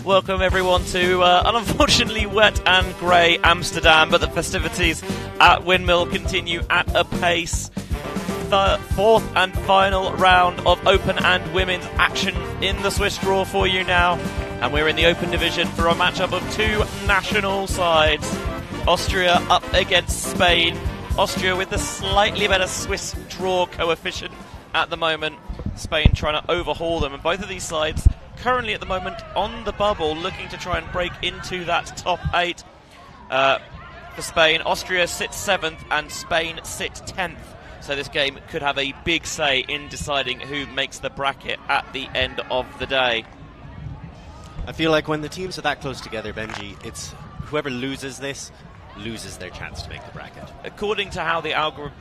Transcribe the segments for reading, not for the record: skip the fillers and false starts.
Welcome everyone to unfortunately wet and grey Amsterdam, but the festivities at Windmill continue at a pace. The fourth and final round of open and women's action in the Swiss draw for you now, and we're in the open division for a matchup of two national sides. Austria up against Spain. Austria with the slightly better Swiss draw coefficient at the moment. Spain trying to overhaul them, and both of these sides currently at the moment on the bubble, looking to try and break into that top 8. For Spain, Austria sits 7th and Spain sits 10th. So this game could have a big say in deciding who makes the bracket at the end of the day. I feel like when the teams are that close together, Benji, it's whoever loses this loses their chance to make the bracket. According to how the algorithm,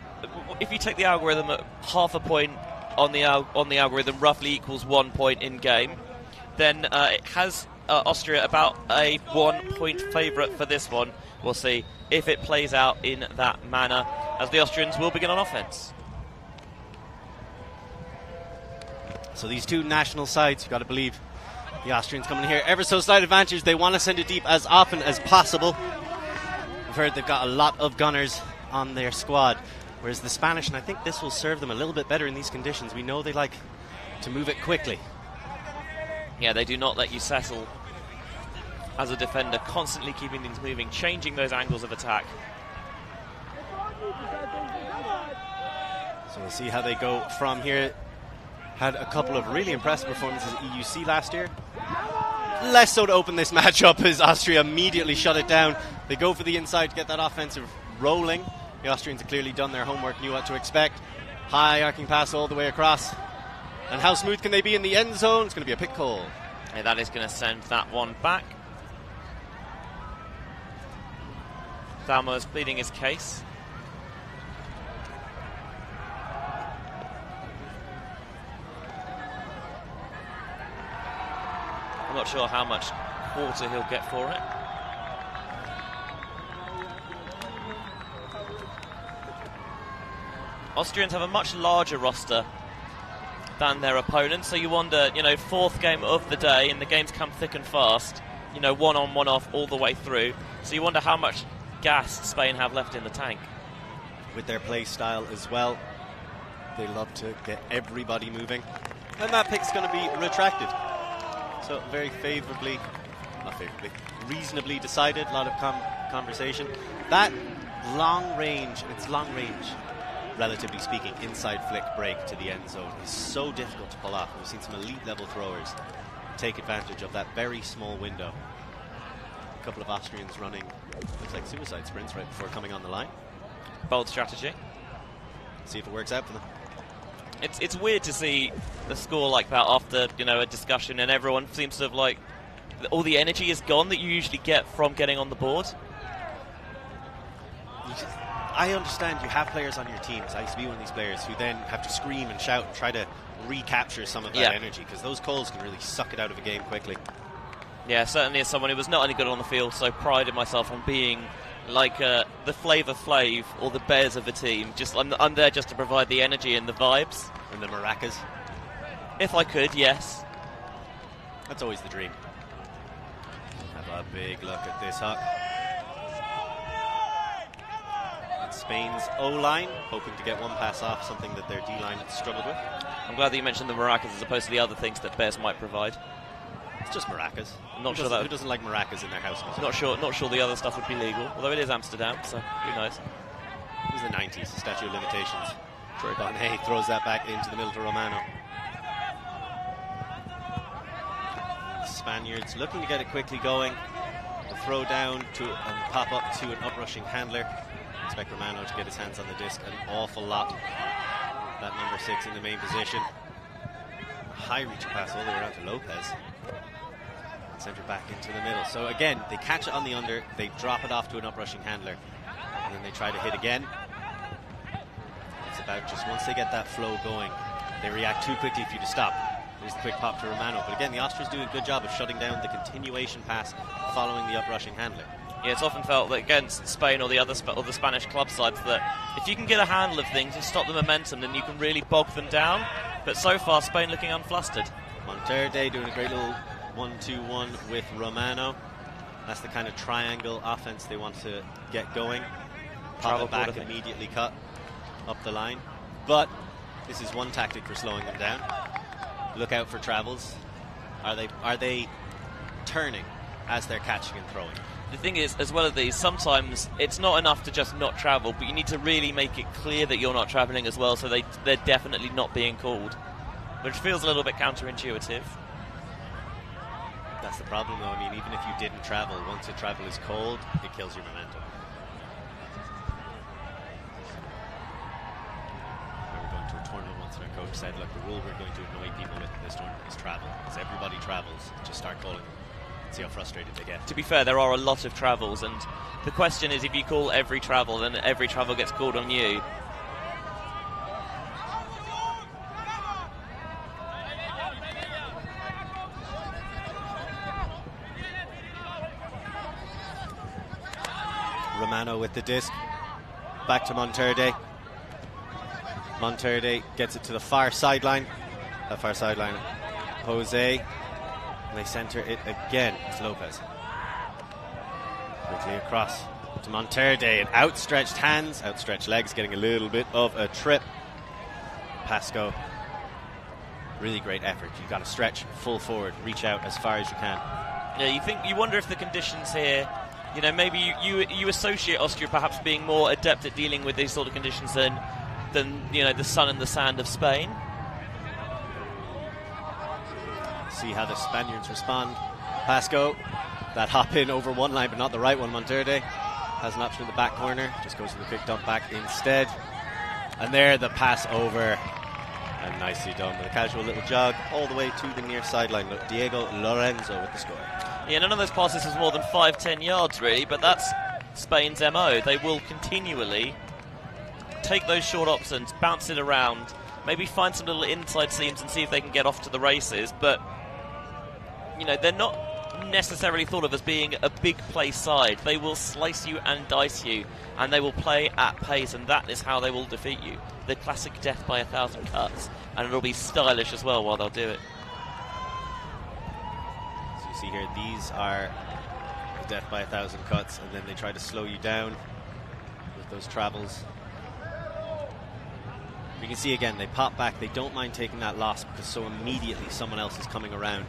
if you take the algorithm at half a point on the algorithm roughly equals 1 point in game, then it has Austria about a 1 point favourite for this one. We'll see if it plays out in that manner, as the Austrians will begin on offence. So these two national sides, you've got to believe the Austrians coming here ever so slight advantage. They want to send it deep as often as possible. We've heard they've got a lot of gunners on their squad, whereas the Spanish, and I think this will serve them a little bit better in these conditions, we know they like to move it quickly. Yeah, they do not let you settle as a defender, constantly keeping things moving, changing those angles of attack. So we'll see how they go from here. Had a couple of really impressive performances at EUC last year. Less so to open this match up, as Austria immediately shut it down. They go for the inside to get that offensive rolling. The Austrians have clearly done their homework, knew what to expect. High arcing pass all the way across. And how smooth can they be in the end zone? It's going to be a pick call. Yeah, that is going to send that one back. Dalmo is pleading his case. I'm not sure how much quarter he'll get for it. Austrians have a much larger roster than their opponents, so you wonder, fourth game of the day, and the games come thick and fast, one on, one off all the way through, so you wonder how much gas Spain have left in the tank. With their play style as well, they love to get everybody moving, and that pick's going to be retracted. So very reasonably decided, a lot of conversation. That long range, and it's long range, relatively speaking, inside flick break to the end zone is so difficult to pull off. We've seen some elite level throwers take advantage of that very small window. A couple of Austrians running, looks like suicide sprints right before coming on the line. Bold strategy. See if it works out for them. It's weird to see the score like that after a discussion, and everyone seems to have all the energy is gone that you usually get from getting on the board. I understand you have players on your teams. I used to be one of these players who then have to scream and shout and try to recapture some of that energy, because those calls can really suck it out of a game quickly. Yeah, certainly as someone who was not only good on the field, so prided myself on being like the Flavor Flav or the Bears of the team. I'm there just to provide the energy and the vibes. And the maracas. If I could, yes. That's always the dream. Have a big look at this huck. Spain's O-line, hoping to get one pass off, something that their D-line struggled with. I'm glad that you mentioned the maracas as opposed to the other things that Bears might provide. It's just maracas. I'm not who sure who doesn't like maracas in their house music? Not sure the other stuff would be legal, although it is Amsterdam, so who knows. It was the 90s, statute of limitations. True. Bonnet throws that back into the middle to Romano. Spaniards looking to get it quickly going. The throw down to pop up to an uprushing handler. Expect Romano to get his hands on the disc an awful lot. That number 6 in the main position. A high reach pass all the way around to Lopez. Centre back into the middle. So again, they catch it on the under, they drop it off to an uprushing handler, and then they try to hit again. It's about just once they get that flow going, they react too quickly for you to stop. There's the quick pop to Romano. But again, the Austrians do a good job of shutting down the continuation pass following the uprushing handler. Yeah, it's often felt that against Spain or the Spanish club sides that if you can get a handle of things and stop the momentum, then you can really bog them down. But so far, Spain looking unflustered. Monterde doing a great little 1-2-1 with Romano. That's the kind of triangle offense they want to get going. Pop it back, immediately cut up the line. But this is one tactic for slowing them down. Look out for travels. Are they turning as they're catching and throwing? The thing is, as well as these, sometimes it's not enough to just not travel, but you need to really make it clear that you're not travelling as well, so they're definitely not being called, which feels a little bit counterintuitive. That's the problem, though. I mean, even if you didn't travel, once a travel is called, it kills your momentum. We were going to a tournament once, and our coach said, look, the rule we're going to annoy people with in this tournament is travel. Because everybody travels, just start calling them. See how frustrated they get. To be fair, there are a lot of travels, and the question is, if you call every travel, then every travel gets called on you. Romano with the disc. Back to Monterde. Monterde gets it to the far sideline. That far sideline. Jose. And they center it again. It's Lopez. Quickly across to Monterde. And outstretched hands, outstretched legs, getting a little bit of a trip. Pasco. Really great effort. You've got to stretch full forward, reach out as far as you can. Yeah, you wonder if the conditions here, you know, maybe you associate Austria perhaps being more adept at dealing with these sort of conditions than you know, the sun and the sand of Spain. See how the Spaniards respond. Pasco, that hop in over one line, but not the right one. Monterde has an option in the back corner, just goes to the quick dump back instead. And there, the pass over, and nicely done with a casual little jog all the way to the near sideline. Diego Lorenzo with the score. Yeah, none of those passes was more than 5-10 yards really, but that's Spain's MO. They will continually take those short options, bounce it around, maybe find some little inside seams and see if they can get off to the races, but you know, they're not necessarily thought of as being a big play side. They will slice you and dice you, and they will play at pace, and that is how they will defeat you. The classic death by 1,000 cuts, and it'll be stylish as well while they'll do it. So you see here, these are the death by 1,000 cuts, and then they try to slow you down with those travels. You can see again, they pop back, they don't mind taking that loss because so immediately someone else is coming around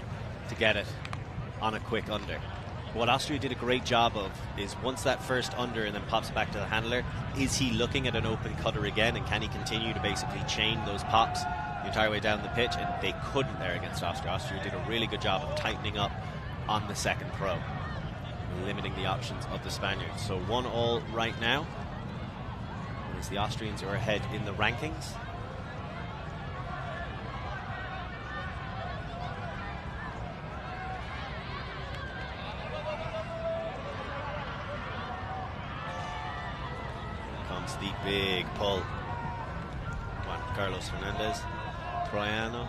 to get it on a quick under. What Austria did a great job of is once that first under and then pops back to the handler, is he looking at an open cutter again, and can he continue to basically chain those pops the entire way down the pitch? And they couldn't there against Austria. Austria did a really good job of tightening up on the second throw, limiting the options of the Spaniards. So 1-1 right now. It's the Austrians who are ahead in the rankings. The big pull. Juan Carlos Fernandez, Troiano,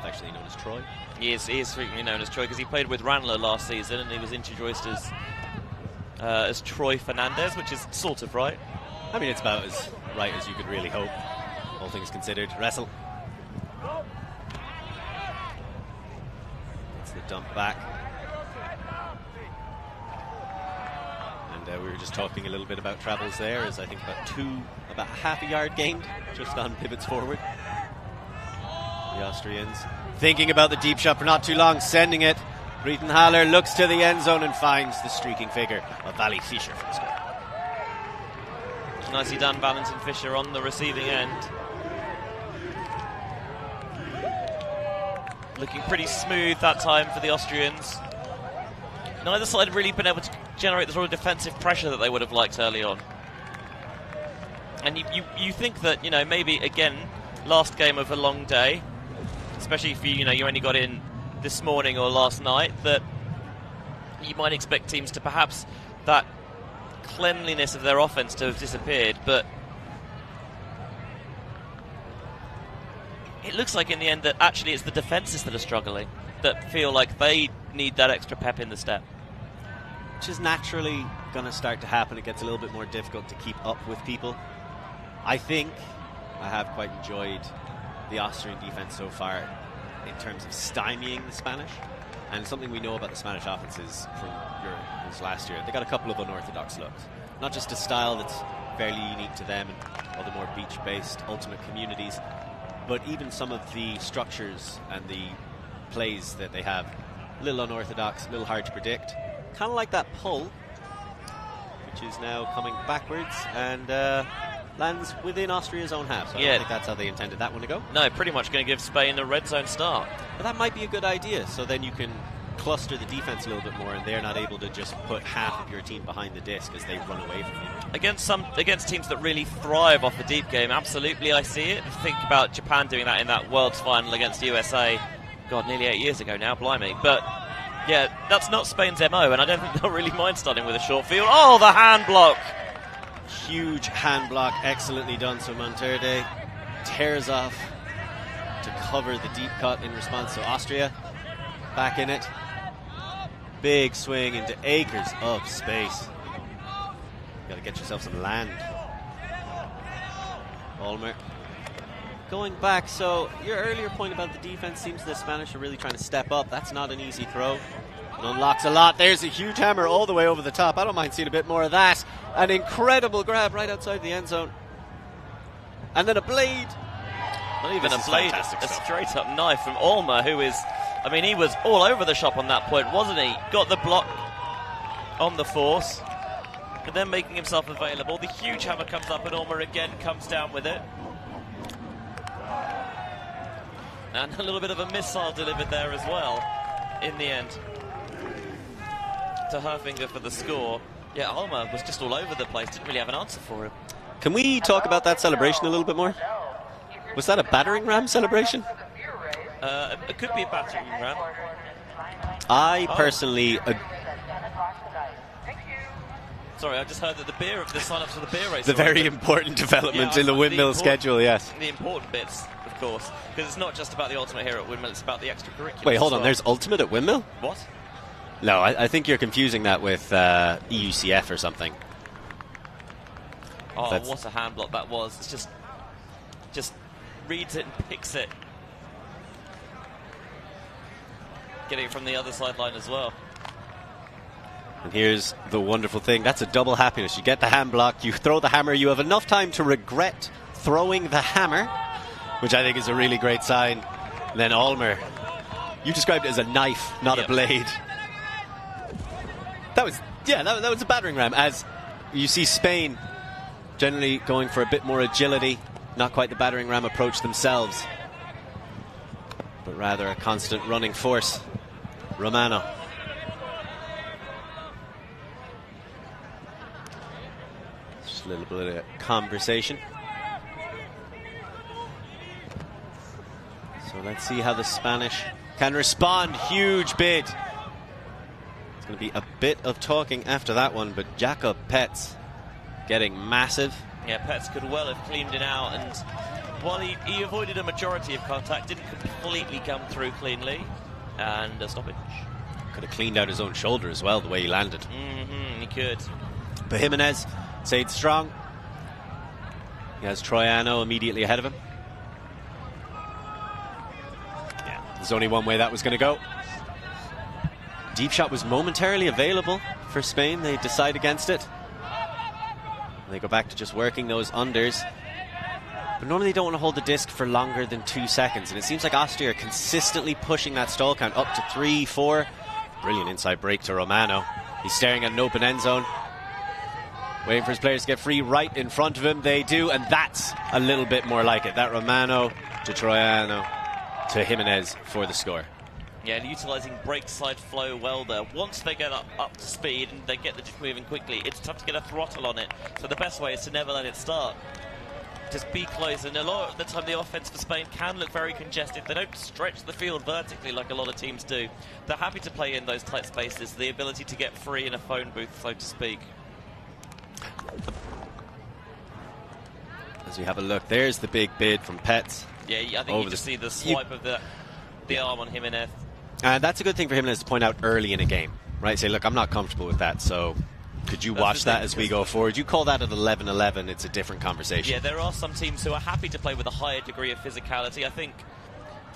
actually known as Troy. He is frequently known as Troy because he played with Ranelagh last season and he was introduced as Troy Fernandez, which is sort of right. I mean, it's about as right as you could really hope, all things considered. Wrestle. It's the dump back. We were just talking a little bit about travels there, as I think about half a yard gained just on pivots forward. The Austrians thinking about the deep shot for not too long, sending it. Breitenhaler looks to the end zone and finds the streaking figure of Valley Fischer for the score. Nicely done, Valentin Fischer on the receiving end. Looking pretty smooth that time for the Austrians. Neither side had really been able to generate the sort of defensive pressure that they would have liked early on. And you think that, you know, maybe again, last game of a long day, especially if you only got in this morning or last night, that you might expect teams to perhaps that cleanliness of their offense to have disappeared, but it looks like in the end that actually it's the defences that are struggling, that feel like they need that extra pep in the step. Which is naturally going to start to happen. It gets a little bit more difficult to keep up with people. I think I have quite enjoyed the Austrian defense so far in terms of stymieing the Spanish. And something we know about the Spanish offenses from Euros last year, they got a couple of unorthodox looks. Not just a style that's fairly unique to them and other more beach-based ultimate communities, but even some of the structures and the plays that they have, a little unorthodox, a little hard to predict. Kind of like that pull, which is now coming backwards and lands within Austria's own half. So I don't think that's how they intended that one to go. No, pretty much going to give Spain a red zone start. But that might be a good idea, so then you can cluster the defense a little bit more and they're not able to just put half of your team behind the disc as they run away from you. Against teams that really thrive off the deep game, absolutely I see it. Think about Japan doing that in that World's final against USA. God, nearly 8 years ago now, blimey. But yeah, that's not Spain's MO, and I don't think they'll really mind starting with a short field. Oh, the hand block! Huge hand block, excellently done. So Monterde tears off to cover the deep cut in response to Austria. Back in it. Big swing into acres of space. Got to get yourself some land. Ulmer going back. So your earlier point about the defense seems the Spanish are really trying to step up. That's not an easy throw. It unlocks a lot. There's a huge hammer all the way over the top. I don't mind seeing a bit more of that. An incredible grab right outside the end zone. And then a blade. Not even a blade, a straight up knife from Ulmer, who is, I mean, he was all over the shop on that point, wasn't he? Got the block on the force, and then making himself available. The huge hammer comes up, and Ulmer again comes down with it. And a little bit of a missile delivered there as well, in the end, to Herfinger for the score. Yeah, Ulmer was just all over the place, didn't really have an answer for him. Can we talk about that celebration a little bit more? Was that a battering ram celebration? It could be a battering ram. I personally... Sorry, I just heard that the sign-ups for the beer race. The very important development in the Windmill schedule, yes. The important bits, of course, because it's not just about the ultimate here at Windmill, it's about the extracurriculars. Wait, hold on, there's ultimate at Windmill? What? No, I think you're confusing that with EUCF or something. Oh, what a hand block that was. It's just reads it and picks it. Getting it from the other sideline as well. And here's the wonderful thing. That's a double happiness. You get the hand block, you throw the hammer, you have enough time to regret throwing the hammer, which I think is a really great sign. And then Ulmer, you described it as a knife, not a blade. That was a battering ram. As you see Spain generally going for a bit more agility, not quite the battering ram approach themselves, but rather a constant running force. Romano. Just a little bit of conversation. So let's see how the Spanish can respond. Huge bid. It's going to be a bit of talking after that one, but Jakob Petz getting massive. Yeah, Petz could well have cleaned it out, and while he avoided a majority of contact, didn't completely come through cleanly, and a stoppage. Could have cleaned out his own shoulder as well, the way he landed. He could. But Jimenez stayed strong. He has Troiano immediately ahead of him. Yeah, there's only one way that was going to go. Deep shot was momentarily available for Spain. They decide against it. They go back to just working those unders. But normally they don't want to hold the disc for longer than 2 seconds. And it seems like Austria are consistently pushing that stall count up to 3, 4. Brilliant inside break to Romano. He's staring at an open end zone. Waiting for his players to get free right in front of him. They do, and that's a little bit more like it. That Romano to Troiano to Jimenez for the score. Yeah, and utilising break side flow well there. Once they get up to speed and they get the disc moving quickly, it's tough to get a throttle on it. So the best way is to never let it start. Just be close, and a lot of the time the offense for Spain can look very congested. They don't stretch the field vertically like a lot of teams do. They're happy to play in those tight spaces, the ability to get free in a phone booth, so to speak. As we have a look, there's the big bid from Petz. Yeah, I think you just see the swipe of the arm on Jimenez. And that's a good thing for Jimenez to point out early in a game, right? Say, look, I'm not comfortable with that, so could you watch that as we go forward? You call that at 11-11, it's a different conversation. Yeah, there are some teams who are happy to play with a higher degree of physicality. I think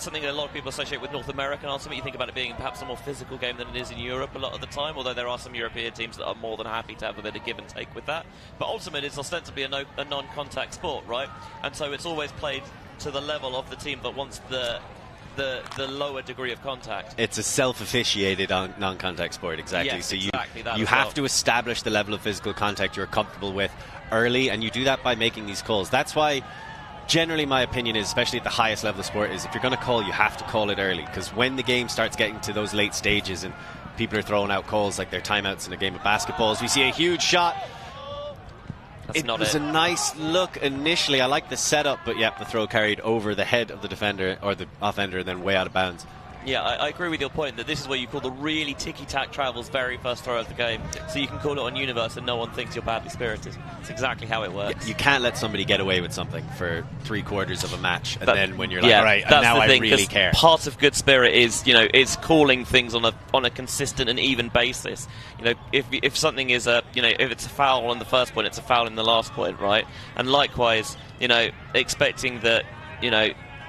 something that a lot of people associate with North American ultimately. You think about it being perhaps a more physical game than it is in Europe a lot of the time, although there are some European teams that are more than happy to have a bit of give and take with that. But ultimately it's ostensibly a non-contact sport, right? And so it's always played to the level of the team that wants the lower degree of contact. It's a self-officiated non-contact sport, exactly. Yes, so exactly you have to establish the level of physical contact you're comfortable with early, and you do that by making these calls. That's why generally my opinion is, especially at the highest level of sport, is if you're going to call, you have to call it early, because when the game starts getting to those late stages and people are throwing out calls like their timeouts in a game of basketballs, we see a huge shot. It was a nice look initially. I like the setup, but the throw carried over the head of the defender or the offender and then way out of bounds. Yeah, I agree with your point that this is where you call the really ticky-tack travels very first throw of the game. So you can call it on universe and no one thinks you're badly spirited. It's exactly how it works. You can't let somebody get away with something for 3/4 of a match and then when you're like, right, that's now I really care. Part of good spirit is, is calling things on a consistent and even basis. If something is if it's a foul on the first point, it's a foul in the last point, right? And likewise, expecting that,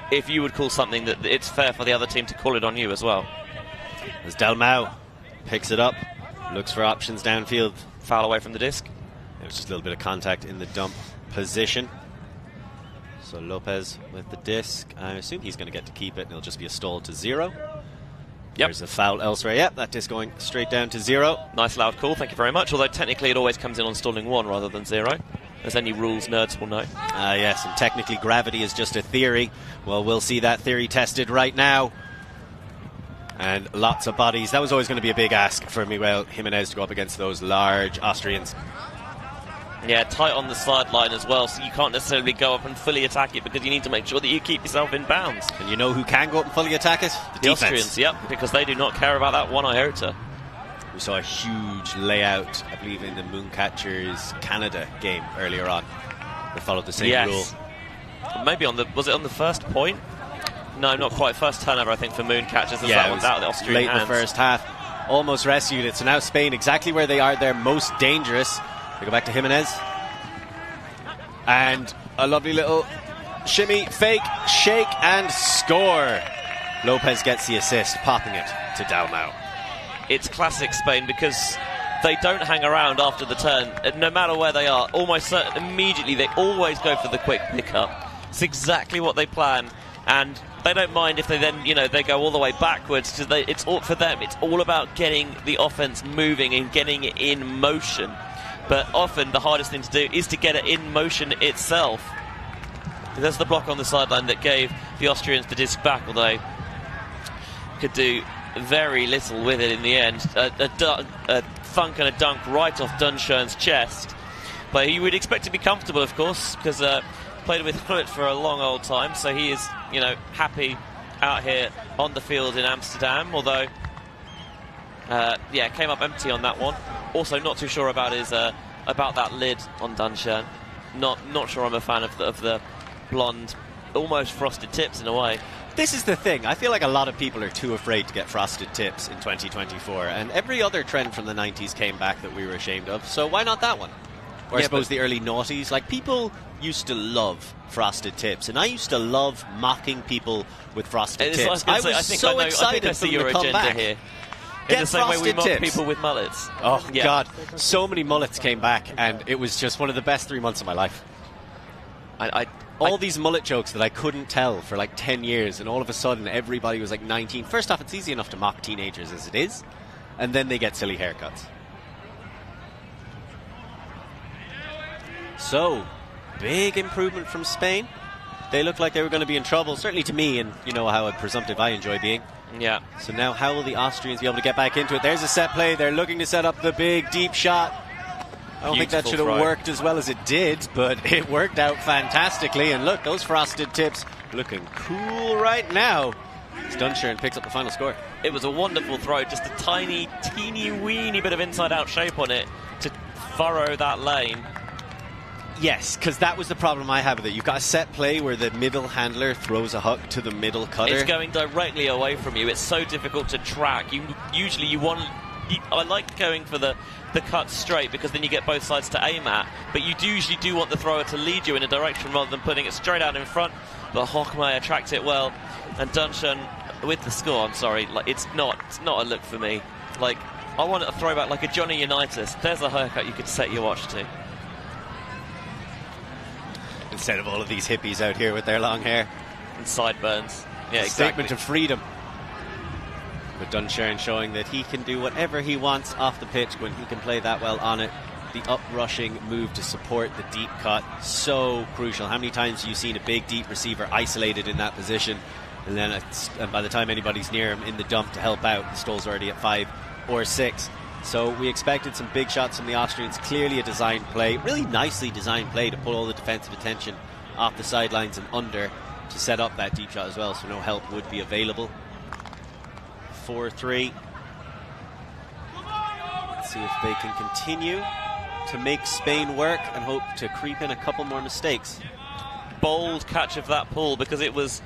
if you would call something, that it's fair for the other team to call it on you as well. As Dalmau picks it up, looks for options downfield. Foul away from the disc. It was just a little bit of contact in the dump position. So Lopez with the disc. I assume he's going to get to keep it, and it'll just be a stall to 0. There's a foul elsewhere. Yep, that disc going straight down to 0. Nice loud call, thank you very much. Although technically it always comes in on stalling 1 rather than 0. As any rules nerds will know. Yes, and technically gravity is just a theory. Well, we'll see that theory tested right now. And lots of bodies. That was always going to be a big ask for Miguel Jimenez to go up against those large Austrians. Yeah, tight on the sideline as well, so you can't necessarily go up and fully attack it because you need to make sure that you keep yourself in bounds. And you know who can go up and fully attack it? The Austrians, yep, because they do not care about that one iota. We saw a huge layout, I believe, in the Mooncatchers Canada game earlier on. They followed the same rule. Maybe was it on the first point? No, not quite. First turnover, I think, for Mooncatchers. Yeah, that one's out of the Austrian late hands. in the first half. Almost rescued it. So now Spain, exactly where they are, they're most dangerous. They go back to Jimenez. And a lovely little shimmy, fake, shake, and score. Lopez gets the assist, popping it to Dalmau. It's classic Spain because they don't hang around after the turn. No matter where they are, almost immediately they always go for the quick pickup. It's exactly what they plan, and they don't mind if they then, they go all the way backwards, because it's all for them. It's all about getting the offense moving and getting it in motion. But often the hardest thing to do is to get it in motion itself. There's the block on the sideline that gave the Austrians the disc back, although could do very little with it in the end. A thunk and a dunk right off Dunshern's chest. But he would expect to be comfortable, of course, because played with Fluit for a long old time, so he is, happy out here on the field in Amsterdam, although, came up empty on that one. Also not too sure about about that lid on Dunshern. Not sure I'm a fan of the blonde, almost frosted tips in a way. This is the thing. I feel like a lot of people are too afraid to get frosted tips in 2024, and every other trend from the 90s came back that we were ashamed of, so why not that one? Or I suppose the early noughties. Like, people used to love frosted tips, and I used to love mocking people with frosted tips. I was so excited for them to come back. Here. Get in the same way we mock tips. people with mullets. Oh, God. So many mullets came back, and it was just one of the best 3 months of my life. All these mullet jokes that I couldn't tell for like 10 years, and all of a sudden everybody was like 19. First off, it's easy enough to mock teenagers as it is, and then they get silly haircuts. So, big improvement from Spain. They looked like they were going to be in trouble, certainly to me, and you know how presumptive I enjoy being. Yeah. So now how will the Austrians be able to get back into it? There's a set play. They're looking to set up the big, deep shot. I don't think that should have worked as well as it did, but it worked out fantastically. And look, those frosted tips looking cool right now. Dunshern picks up the final score. It was a wonderful throw, just a tiny, teeny, weeny bit of inside-out shape on it to furrow that lane. Yes, because that was the problem I had with it. You've got a set play where the middle handler throws a hook to the middle cutter. It's going directly away from you. It's so difficult to track. Usually you want I like going for the cut straight because then you get both sides to aim at, but you usually do want the thrower to lead you in a direction rather than putting it straight out in front. But Hockmeyer tracked it well, and Dunshun with the score. I'm sorry, like it's not a look for me. Like, I want a throwback like a Johnny Unitas. There's a haircut you could set your watch to. Instead of all of these hippies out here with their long hair and sideburns. Yeah, exactly. Statement of freedom. But Dunshun showing that he can do whatever he wants off the pitch when he can play that well on it. The up-rushing move to support the deep cut, so crucial. How many times have you seen a big, deep receiver isolated in that position, and then by the time anybody's near him in the dump to help out, the stall's already at 5 or 6. So we expected some big shots from the Austrians. Clearly a designed play, really nicely designed play to pull all the defensive attention off the sidelines and under to set up that deep shot as well, so no help would be available. 4-3. Let's see if they can continue to make Spain work and hope to creep in a couple more mistakes. Bold catch of that pull because it was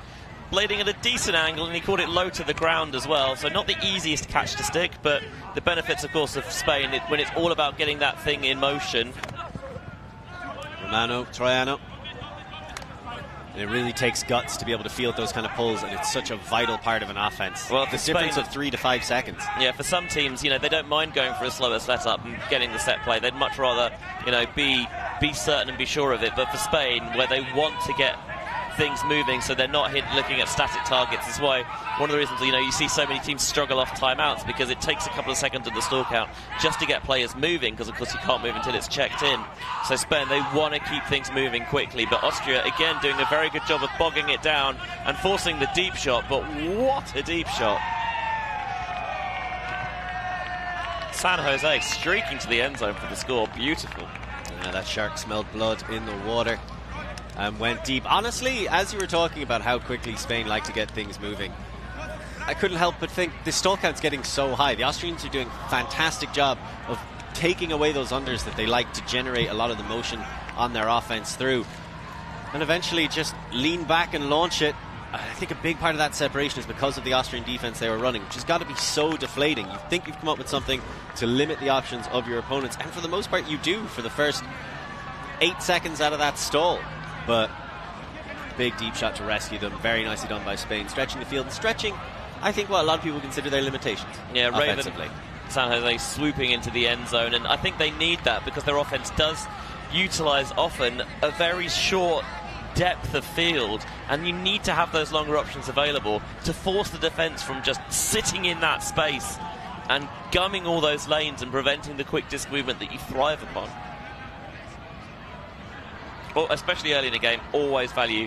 blading at a decent angle and he caught it low to the ground as well, so not the easiest catch to stick, but the benefits of course of Spain when it's all about getting that thing in motion. Romano, Troiano. And it really takes guts to be able to field those kind of pulls, and it's such a vital part of an offense. Well, the difference of 3 to 5 seconds. Yeah, for some teams, you know, they don't mind going for a slower setup and getting the set play. They'd much rather, you know, be certain and be sure of it. But for Spain, where they want to get things moving so they're not looking at static targets, is why one of the reasons, you know, you see so many teams struggle off timeouts, because it takes a couple of seconds of the stall count just to get players moving, because of course you can't move until it's checked in. So Spain, they want to keep things moving quickly, but Austria again doing a very good job of bogging it down and forcing the deep shot. But what a deep shot. San Jose streaking to the end zone for the score. Beautiful. Yeah, that shark smelled blood in the water and went deep. Honestly, as you were talking about how quickly Spain like to get things moving, I couldn't help but think the stall count's getting so high. The Austrians are doing a fantastic job of taking away those unders that they like to generate a lot of the motion on their offense through, and eventually just lean back and launch it. I think a big part of that separation is because of the Austrian defense they were running, which has got to be so deflating. You think you've come up with something to limit the options of your opponents, and for the most part you do for the first 8 seconds out of that stall. But big deep shot to rescue them. Very nicely done by Spain, stretching the field and stretching, I think, what a lot of people consider their limitations. Yeah, offensively. Raven, San Jose swooping into the end zone, and I think they need that because their offense does utilise often a very short depth of field, and you need to have those longer options available to force the defence from just sitting in that space and gumming all those lanes and preventing the quick disc movement that you thrive upon. Well, especially early in the game, always value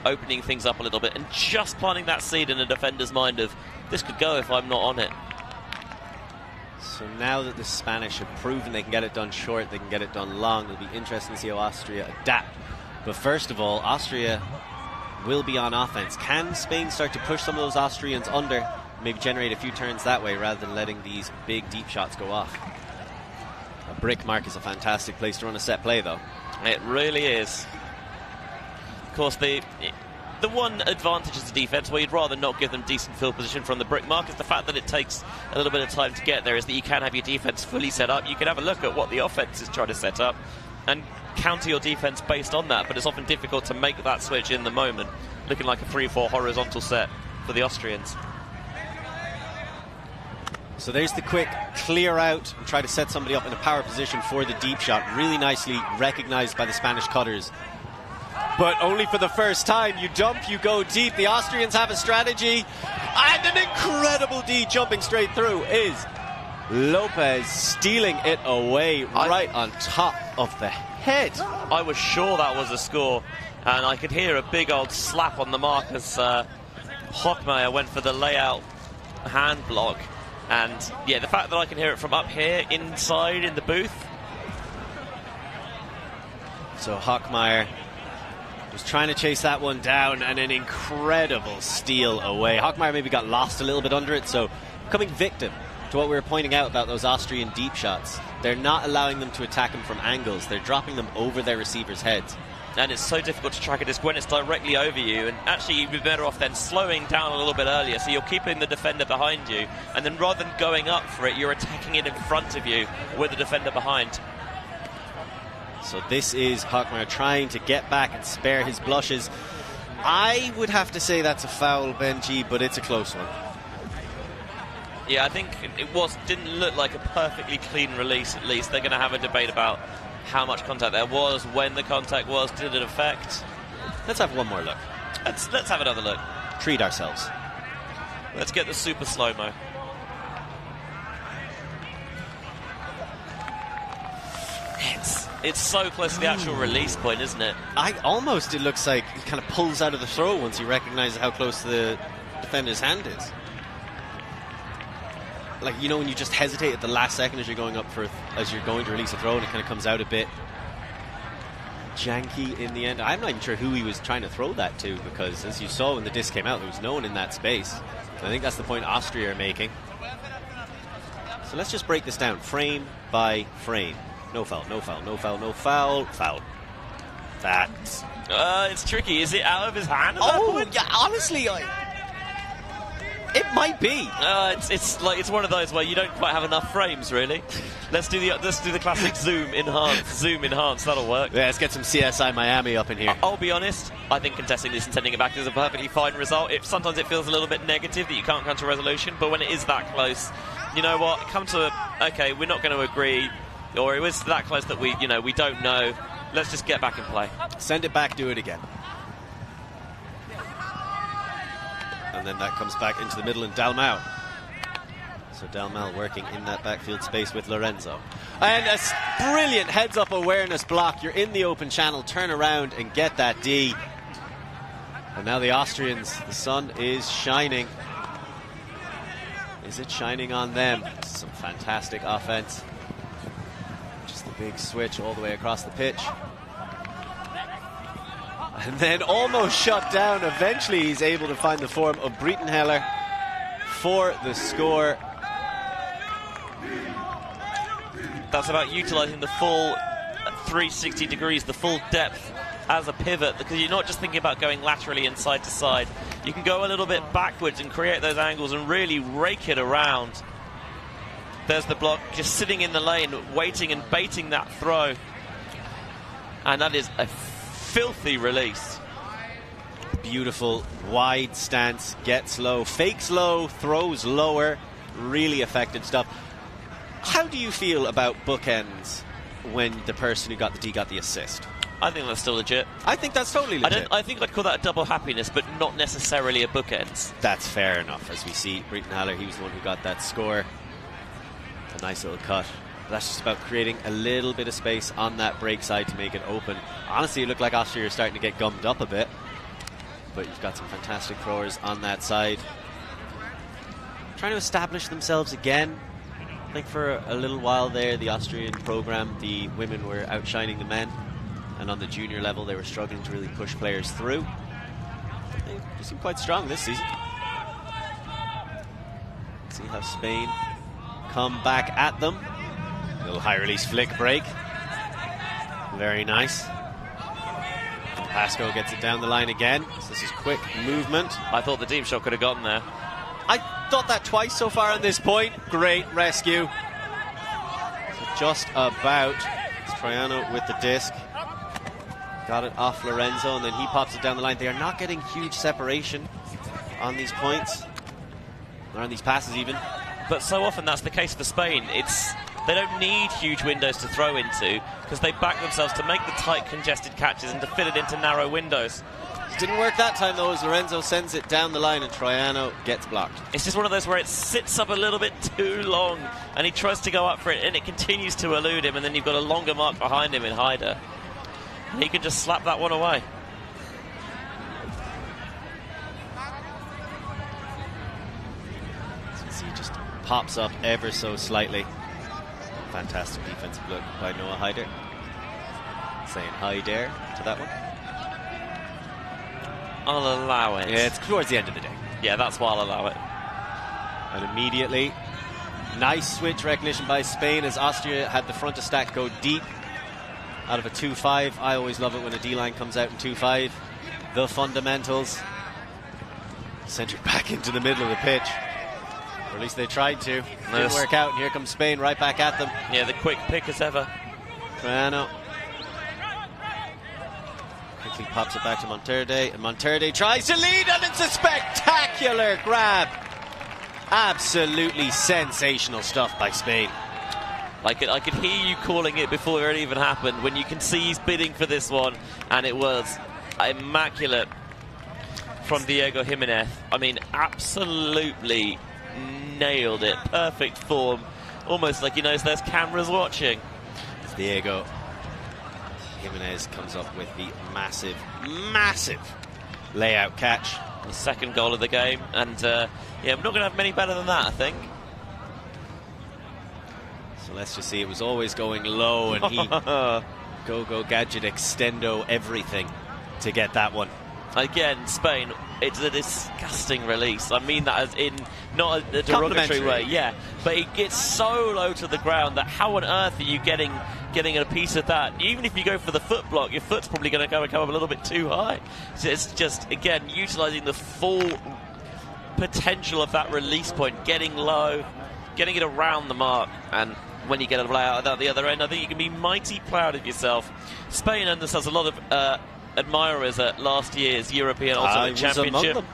opening things up a little bit and just planting that seed in a defender's mind of, this could go if I'm not on it. So now that the Spanish have proven they can get it done short, they can get it done long, it'll be interesting to see how Austria adapt. But first of all, Austria will be on offense. Can Spain start to push some of those Austrians under, maybe generate a few turns that way rather than letting these big deep shots go off? A brick mark is a fantastic place to run a set play, though. It really is. Of course, the one advantage as a defence, where you'd rather not give them decent field position from the brick mark, is the fact that it takes a little bit of time to get there, is that you can have your defence fully set up. You can have a look at what the offence is trying to set up and counter your defence based on that, but it's often difficult to make that switch in the moment. Looking like a 3-4 horizontal set for the Austrians. So there's the quick clear out and try to set somebody up in a power position for the deep shot. Really nicely recognised by the Spanish cutters. But only for the first time. You dump, you go deep. The Austrians have a strategy. And an incredible D jumping straight through is Lopez, stealing it away right on top of the head. I was sure that was a score, and I could hear a big old slap on the mark as Hockmeyer went for the layout hand block. And yeah, the fact that I can hear it from up here inside in the booth. So Hockmeyer was trying to chase that one down, and an incredible steal away. Hockmeyer maybe got lost a little bit under it, so becoming victim to what we were pointing out about those Austrian deep shots. They're not allowing them to attack him from angles. They're dropping them over their receivers' heads. and it's so difficult to track a disc when it's directly over you, and actually you'd be better off then slowing down a little bit earlier, so you're keeping the defender behind you, and then rather than going up for it, you're attacking it in front of you with the defender behind. So this is Hockmeyer trying to get back and spare his blushes. I would have to say that's a foul, Benji, but it's a close one. Yeah, I think it didn't look like a perfectly clean release, at least. They're going to have a debate about how much contact there was, when the contact was, did it affect? Let's have one more look. Let's have another look. Treat ourselves. Let's get the super slow-mo. It's so close to the actual release point, isn't it? It looks like he kind of pulls out of the throw once he recognizes how close to the defender's hand is. Like, you know, when you just hesitate at the last second as you're going to release a throw, and it kind of comes out a bit janky in the end. I'm not even sure who he was trying to throw that to, because as you saw when the disc came out, there was no one in that space. And I think that's the point Austria are making. So let's just break this down frame by frame. No foul, no foul, no foul, no foul, foul. That's... It's tricky. Is it out of his hand? Yeah, honestly, it might be. It's one of those where you don't quite have enough frames, really. Let's do the classic zoom enhance. That'll work. Yeah, let's get some CSI Miami up in here. I'll be honest. I think contesting this and sending it back is a perfectly fine result. Sometimes it feels a little bit negative that you can't come to resolution, but when it is that close, you know what? Okay, we're not going to agree, or it was that close that we don't know. Let's just get back and play. Send it back. Do it again. And then that comes back into the middle in Dalmau. So Dalmau working in that backfield space with Lorenzo. And a brilliant heads-up awareness block. You're in the open channel, turn around and get that D. And now the Austrians, the sun is shining. Is it shining on them? Some fantastic offense. Just the big switch all the way across the pitch. And then almost shut down. Eventually he's able to find the form of Breitenheller for the score. That's about utilising the full 360 degrees, the full depth as a pivot, because you're not just thinking about going laterally and side to side. You can go a little bit backwards and create those angles and really rake it around. There's the block, just sitting in the lane, waiting and baiting that throw. And that is a filthy release. Beautiful wide stance, gets low, fakes low, throws lower. Really effective stuff. How do you feel about bookends when the person who got the D got the assist? I think that's still legit. I think that's totally legit. I think I'd call that a double happiness, but not necessarily a bookends. That's fair enough. As we see, Breitenheller, he was the one who got that score. A nice little cut. That's just about creating a little bit of space on that break side to make it open. Honestly, it looked like Austria are starting to get gummed up a bit. But you've got some fantastic throwers on that side. Trying to establish themselves again. I think for a little while there, the Austrian program, the women were outshining the men. And on the junior level, they were struggling to really push players through. They seem quite strong this season. See how Spain come back at them. Little high release flick break. Very nice. Pasco gets it down the line again. So this is quick movement. I thought the deep shot could have gotten there. I thought that twice so far on this point. Great rescue. So just about. It's Troiano with the disc. Got it off Lorenzo, and then he pops it down the line. They are not getting huge separation on these points, or on these passes even. But so often that's the case for Spain. They don't need huge windows to throw into, because they back themselves to make the tight, congested catches and to fit it into narrow windows. Didn't work that time though, as Lorenzo sends it down the line and Troiano gets blocked. It's just one of those where it sits up a little bit too long, and he tries to go up for it, and it continues to elude him, and then you've got a longer mark behind him in Haider. And he can just slap that one away. So he just pops up ever so slightly. Fantastic defensive look by Noah Haider. Saying hi there to that one. I'll allow it. Yeah, it's towards the end of the day. Yeah, that's why I'll allow it. And immediately, nice switch recognition by Spain as Austria had the front of stack go deep. out of a 2-5. I always love it when a D-line comes out in 2-5. The fundamentals. Centered back into the middle of the pitch. Or at least they tried to. Didn't work out, and here comes Spain right back at them. Yeah, the quick pick as ever. Troiano quickly pops it back to Monterde, and Monterde tries to lead, and it's a spectacular grab. Absolutely sensational stuff by Spain. I could hear you calling it before it even happened, when you can see he's bidding for this one, and it was immaculate from Diego Jimenez. I mean, absolutely nailed it. Perfect form. Almost like he knows there's cameras watching. Diego Jimenez comes up with the massive, massive layout catch. The second goal of the game, and yeah, we're not going to have many better than that, I think. So let's just see, it was always going low, and he go gadget extendo everything to get that one. Again, Spain, it's a disgusting release. I mean that as in not a derogatory way, yeah, but it gets so low to the ground that how on earth are you getting a piece of that? Even if you go for the foot block, your foot's probably going to come up a little bit too high. So it's just, again, utilising the full potential of that release point, getting low, getting it around the mark, and when you get a layout at the other end, I think you can be mighty proud of yourself. Spain themselves a lot of admirers at last year's European Ultimate Championship.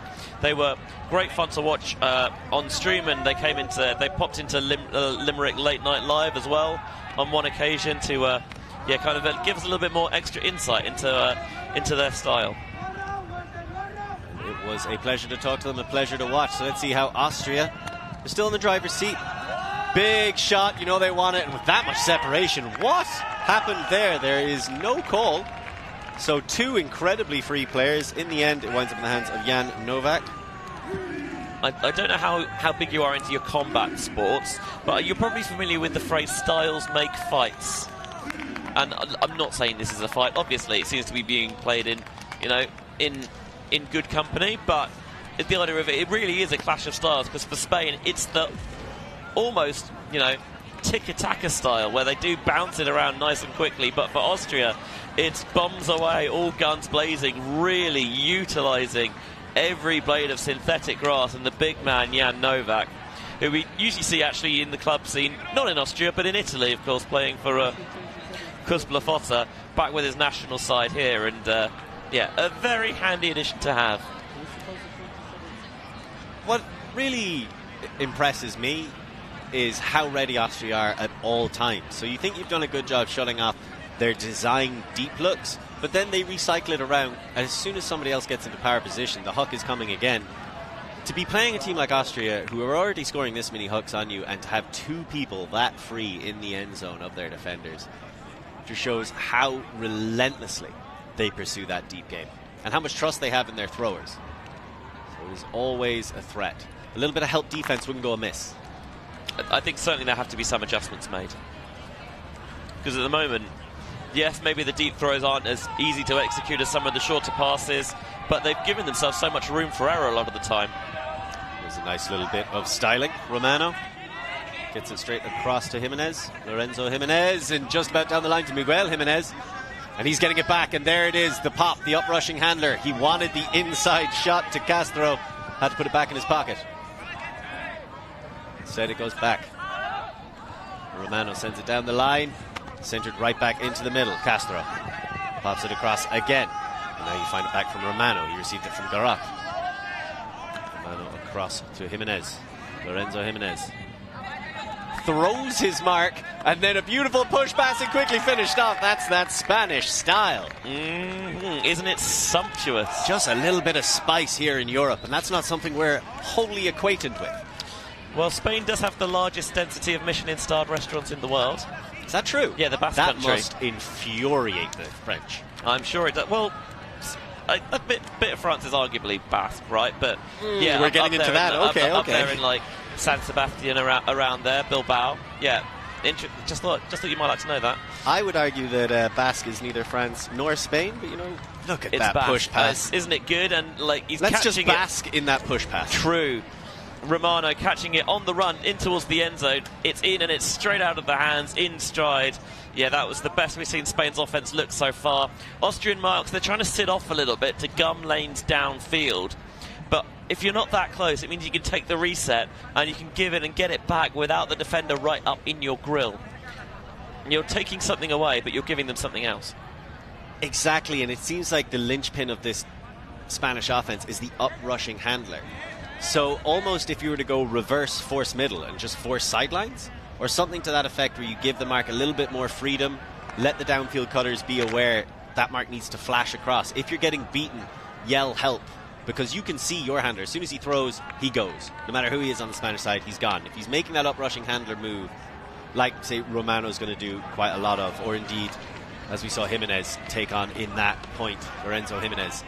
They were great fun to watch on stream, and they popped into Limerick Late Night Live as well on one occasion to kind of give us a little bit more extra insight into their style. It was a pleasure to talk to them, a pleasure to watch. So let's see how Austria is still in the driver's seat. Big shot, you know they want it, and with that much separation, what happened there? There is no call. So two incredibly free players. In the end, it winds up in the hands of Jan Novak. I don't know how big you are into your combat sports, but you're probably familiar with the phrase "styles make fights." And I'm not saying this is a fight. Obviously, it seems to be being played in good company. But the idea of it really is a clash of styles, because for Spain, it's the almost tiki-taka style where they do bounce it around nice and quickly. But for Austria, it's bombs away, all guns blazing, really utilising every blade of synthetic grass, and the big man Jan Novak, who we usually see actually in the club scene, not in Austria but in Italy, of course, playing for Cuspla Fossa, back with his national side here, and a very handy addition to have. What really impresses me is how ready Austria are at all times. So you think you've done a good job shutting off their design deep looks, but then they recycle it around. As soon as somebody else gets into power position, the huck is coming again. To be playing a team like Austria, who are already scoring this many hucks on you, and to have two people that free in the end zone of their defenders, just shows how relentlessly they pursue that deep game, and how much trust they have in their throwers. So it is always a threat. A little bit of help defense wouldn't go amiss. I think certainly there have to be some adjustments made, because at the moment, yes, maybe the deep throws aren't as easy to execute as some of the shorter passes, but they've given themselves so much room for error a lot of the time. There's a nice little bit of styling. Romano gets it straight across to Jimenez. Lorenzo Jimenez, and just about down the line to Miguel Jimenez. And he's getting it back, and there it is, the pop, the uprushing handler. He wanted the inside shot to Castro, had to put it back in his pocket. Instead it goes back. Romano sends it down the line, centered right back into the middle. Castro pops it across again, and now you find it back from Romano. He received it from Garak. Romano across to Jimenez. Lorenzo Jimenez throws his mark, and then a beautiful push pass and quickly finished off. That's that Spanish style. Isn't it sumptuous? Just a little bit of spice here in Europe, and that's not something we're wholly acquainted with. Well, Spain does have the largest density of Michelin-starred restaurants in the world. Is that true? Yeah, the Basque that country. That must infuriate the French. I'm sure it does. Well, a bit of France is arguably Basque, right? But yeah, we're getting into that. Okay. Up there in like San Sebastian, around there, Bilbao. Yeah, just thought you might like to know that. I would argue that Basque is neither France nor Spain, but look at that Basque. push pass. Isn't it good? And like Let's just bask in that push pass. True. Romano catching it on the run in towards the end zone. It's in and it's straight out of the hands, in stride. Yeah, that was the best we've seen Spain's offense look so far. Austrian marks, they're trying to sit off a little bit to gum lanes downfield. But if you're not that close, it means you can take the reset and you can give it and get it back without the defender right up in your grill. You're taking something away, but you're giving them something else. Exactly, and it seems like the linchpin of this Spanish offense is the up-rushing handler. So almost if you were to go reverse force middle and just force sidelines, or something to that effect where you give the mark a little bit more freedom, let the downfield cutters be aware that mark needs to flash across. If you're getting beaten, yell help, because you can see your handler. As soon as he throws, he goes. No matter who he is on the Spanish side, he's gone. If he's making that up-rushing handler move, like, say, Romano's going to do quite a lot of, or indeed, as we saw Jimenez take on in that point, Lorenzo Jimenez.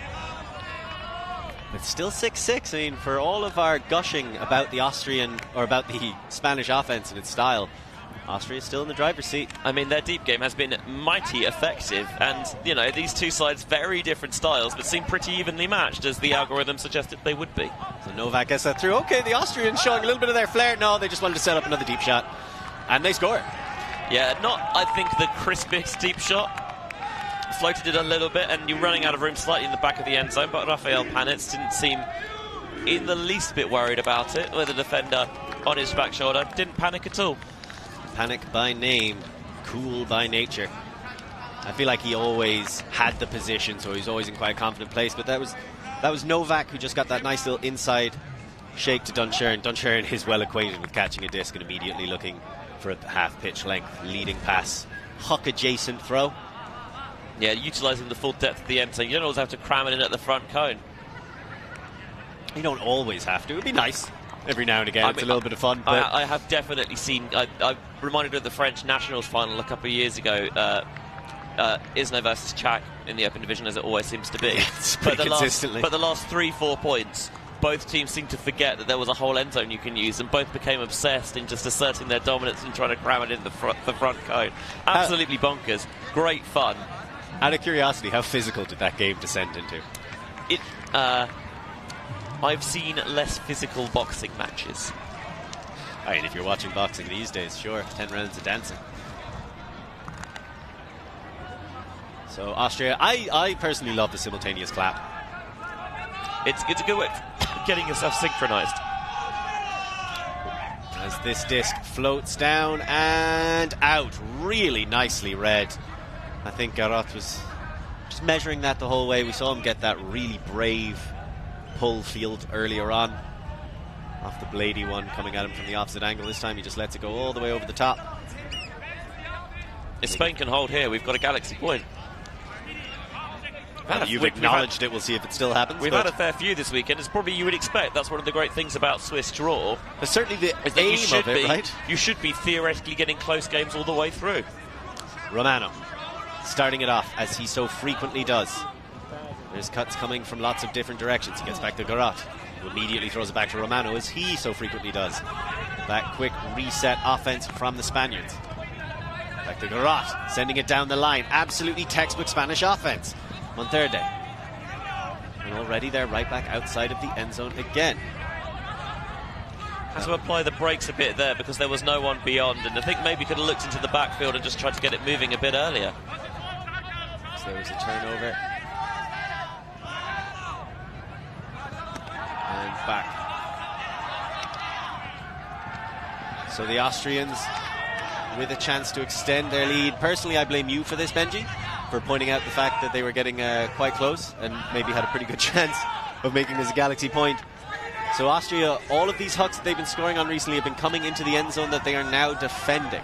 It's still 6-6. I mean, for all of our gushing about the Austrian, or about the Spanish offense and its style, Austria is still in the driver's seat. I mean, their deep game has been mighty effective, and, you know, these two sides, very different styles, but seem pretty evenly matched, as the algorithm suggested they would be. So Novak gets that through. Okay, the Austrians showing a little bit of their flair. No, they just wanted to set up another deep shot, and they score. Yeah, not, I think, the crispiest deep shot. Floated it a little bit, and you're running out of room slightly in the back of the end zone, but Rafael Panitz didn't seem in the least bit worried about it, with the defender on his back shoulder. Didn't panic at all. Panic by name, cool by nature. I feel like he always had the position, so he's always in quite a confident place, but that was Novak who just got that nice little inside shake to Dunshern. Dunshern is well acquainted with catching a disc and immediately looking for a half pitch length leading pass. Huck adjacent throw. Yeah, utilising the full depth of the end zone. You don't always have to cram it in at the front cone. You don't always have to. It'd be nice every now and again. It's a little bit of fun. But I have definitely seen. I reminded of the French Nationals final a couple of years ago. Isno versus Chak in the Open Division, as it always seems to be. But the last 3-4 points, both teams seemed to forget that there was a whole end zone you can use, and both became obsessed in just asserting their dominance and trying to cram it in the front cone. Absolutely bonkers. Great fun. Out of curiosity, how physical did that game descend into? I've seen less physical boxing matches. I mean, if you're watching boxing these days, sure, 10 rounds of dancing. So Austria, I personally love the simultaneous clap. It's a good way of getting yourself synchronized. As this disc floats down and out, really nicely read. I think Garot was just measuring that the whole way. We saw him get that really brave pull field earlier on off the Blady one coming at him from the opposite angle. This time he just lets it go all the way over the top. If Spain can hold here, we've got a Galaxy point. You've acknowledged it. We'll see if it still happens. We've had a fair few this weekend. It's probably you would expect. That's one of the great things about Swiss draw. But certainly the aim of it, right? You should be theoretically getting close games all the way through. Romano starting it off, as he so frequently does. There's cuts coming from lots of different directions. He gets back to Garot, who immediately throws it back to Romano, as he so frequently does. That quick reset offense from the Spaniards. Back to Garot, sending it down the line. Absolutely textbook Spanish offense. Monterde. And already they're right back outside of the end zone again. Has to apply the brakes a bit there because there was no one beyond, and I think maybe could have looked into the backfield and just tried to get it moving a bit earlier. So there was a turnover. And back. So the Austrians with a chance to extend their lead. Personally, I blame you for this, Benji, for pointing out the fact that they were getting quite close and maybe had a pretty good chance of making this a Galaxy point. So Austria, all of these hucks that they've been scoring on recently have been coming into the end zone that they are now defending.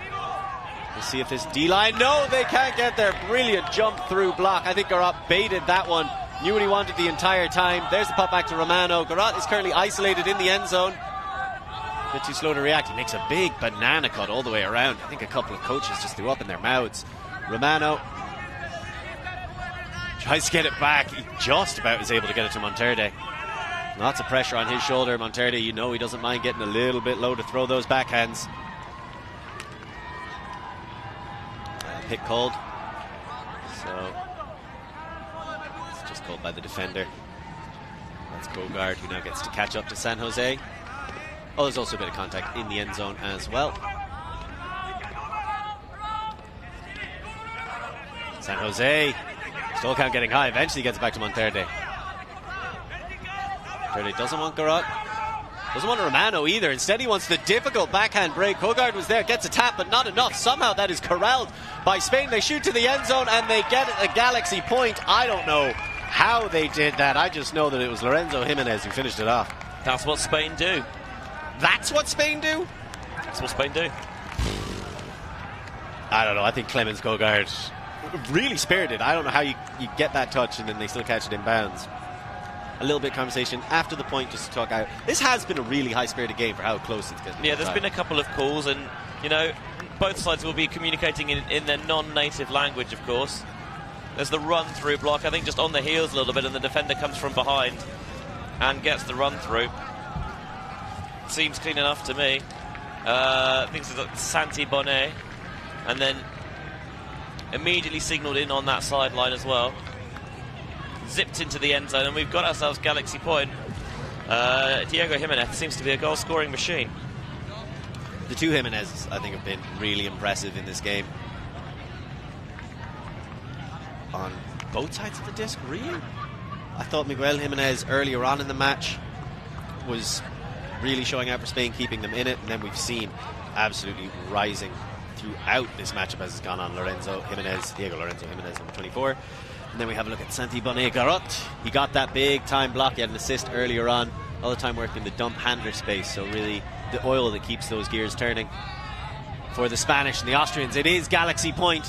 We'll see if this D-line, no, they can't get there. Brilliant jump through block. I think Garot baited that one, knew what he wanted the entire time. There's the pop back to Romano. Garot is currently isolated in the end zone. A bit too slow to react. He makes a big banana cut all the way around. I think a couple of coaches just threw up in their mouths. Romano tries to get it back. He just about is able to get it to Monterde. Lots of pressure on his shoulder. Monterde, you know he doesn't mind getting a little bit low to throw those backhands. Pick called. So it's just called by the defender. That's Bogard, who now gets to catch up to San Jose. Oh, there's also a bit of contact in the end zone as well. San Jose still count getting high. Eventually gets back to Monterde. Monterde doesn't want Garot. Doesn't want Romano either. Instead, he wants the difficult backhand break. Hogard was there, gets a tap, but not enough. Somehow that is corralled by Spain. They shoot to the end zone and they get a Galaxy point. I don't know how they did that. I just know that it was Lorenzo Jimenez who finished it off. That's what Spain do. That's what Spain do? That's what Spain do. I don't know. I think Clemens Hogard really spirited. I don't know how you get that touch and then they still catch it in bounds. A little bit of conversation after the point just to talk out. This has been a really high-spirited game for how close it's getting. Yeah, there's been a couple of calls, and you know, both sides will be communicating in their non-native language, of course. There's the run-through block, I think, just on the heels a little bit, and the defender comes from behind and gets the run-through. Seems clean enough to me. I think it's Santi Bonnet, and then immediately signalled in on that sideline as well. Zipped into the end zone, and we've got ourselves Galaxy point. Diego Jimenez seems to be a goal-scoring machine. The two Jimenez's, I think, have been really impressive in this game. On both sides of the disc, really? I thought Miguel Jimenez earlier on in the match was really showing out for Spain, keeping them in it, and then we've seen absolutely rising throughout this matchup as it's gone on. Diego Lorenzo Jimenez, number 24. And then we have a look at Santi Bonnet Garot. He got that big time block. He had an assist earlier on. All the time working the dump handler space. So really the oil that keeps those gears turning. For the Spanish and the Austrians, it is Galaxy point.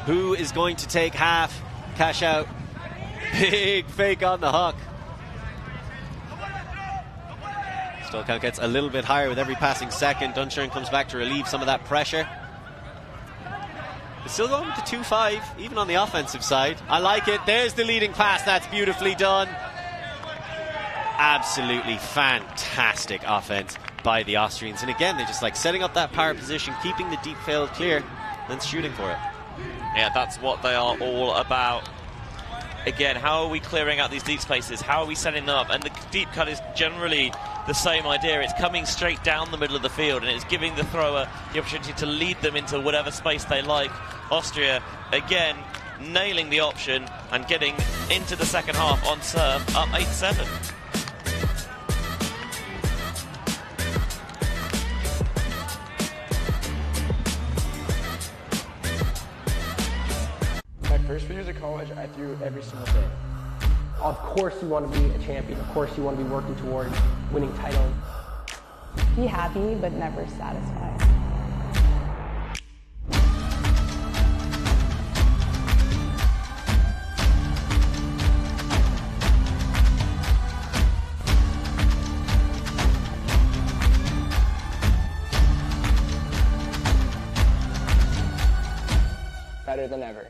Who is going to take half? Cash out. Big fake on the hook. Still count gets a little bit higher with every passing second. Dunshern comes back to relieve some of that pressure. Still going with the 2-5, even on the offensive side. I like it. There's the leading pass. That's beautifully done. Absolutely fantastic offense by the Austrians. And again, they're just like setting up that power position, keeping the deep field clear, then shooting for it. Yeah, that's what they are all about. Again, how are we clearing out these deep spaces? How are we setting them up? And the deep cut is generally the same idea. It's coming straight down the middle of the field, and it's giving the thrower the opportunity to lead them into whatever space they like. Austria, again, nailing the option and getting into the second half on serve, up 8-7. My first few years of college, I threw every single day. Of course you want to be a champion. Of course you want to be working towards winning title. Be happy, but never satisfied. Better than ever.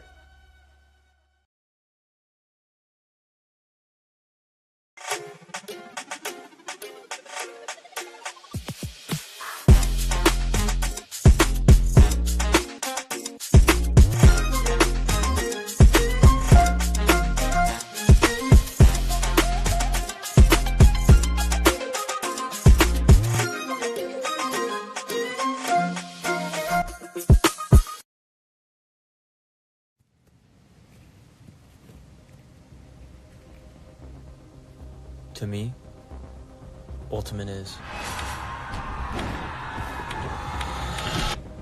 To me, ultimate is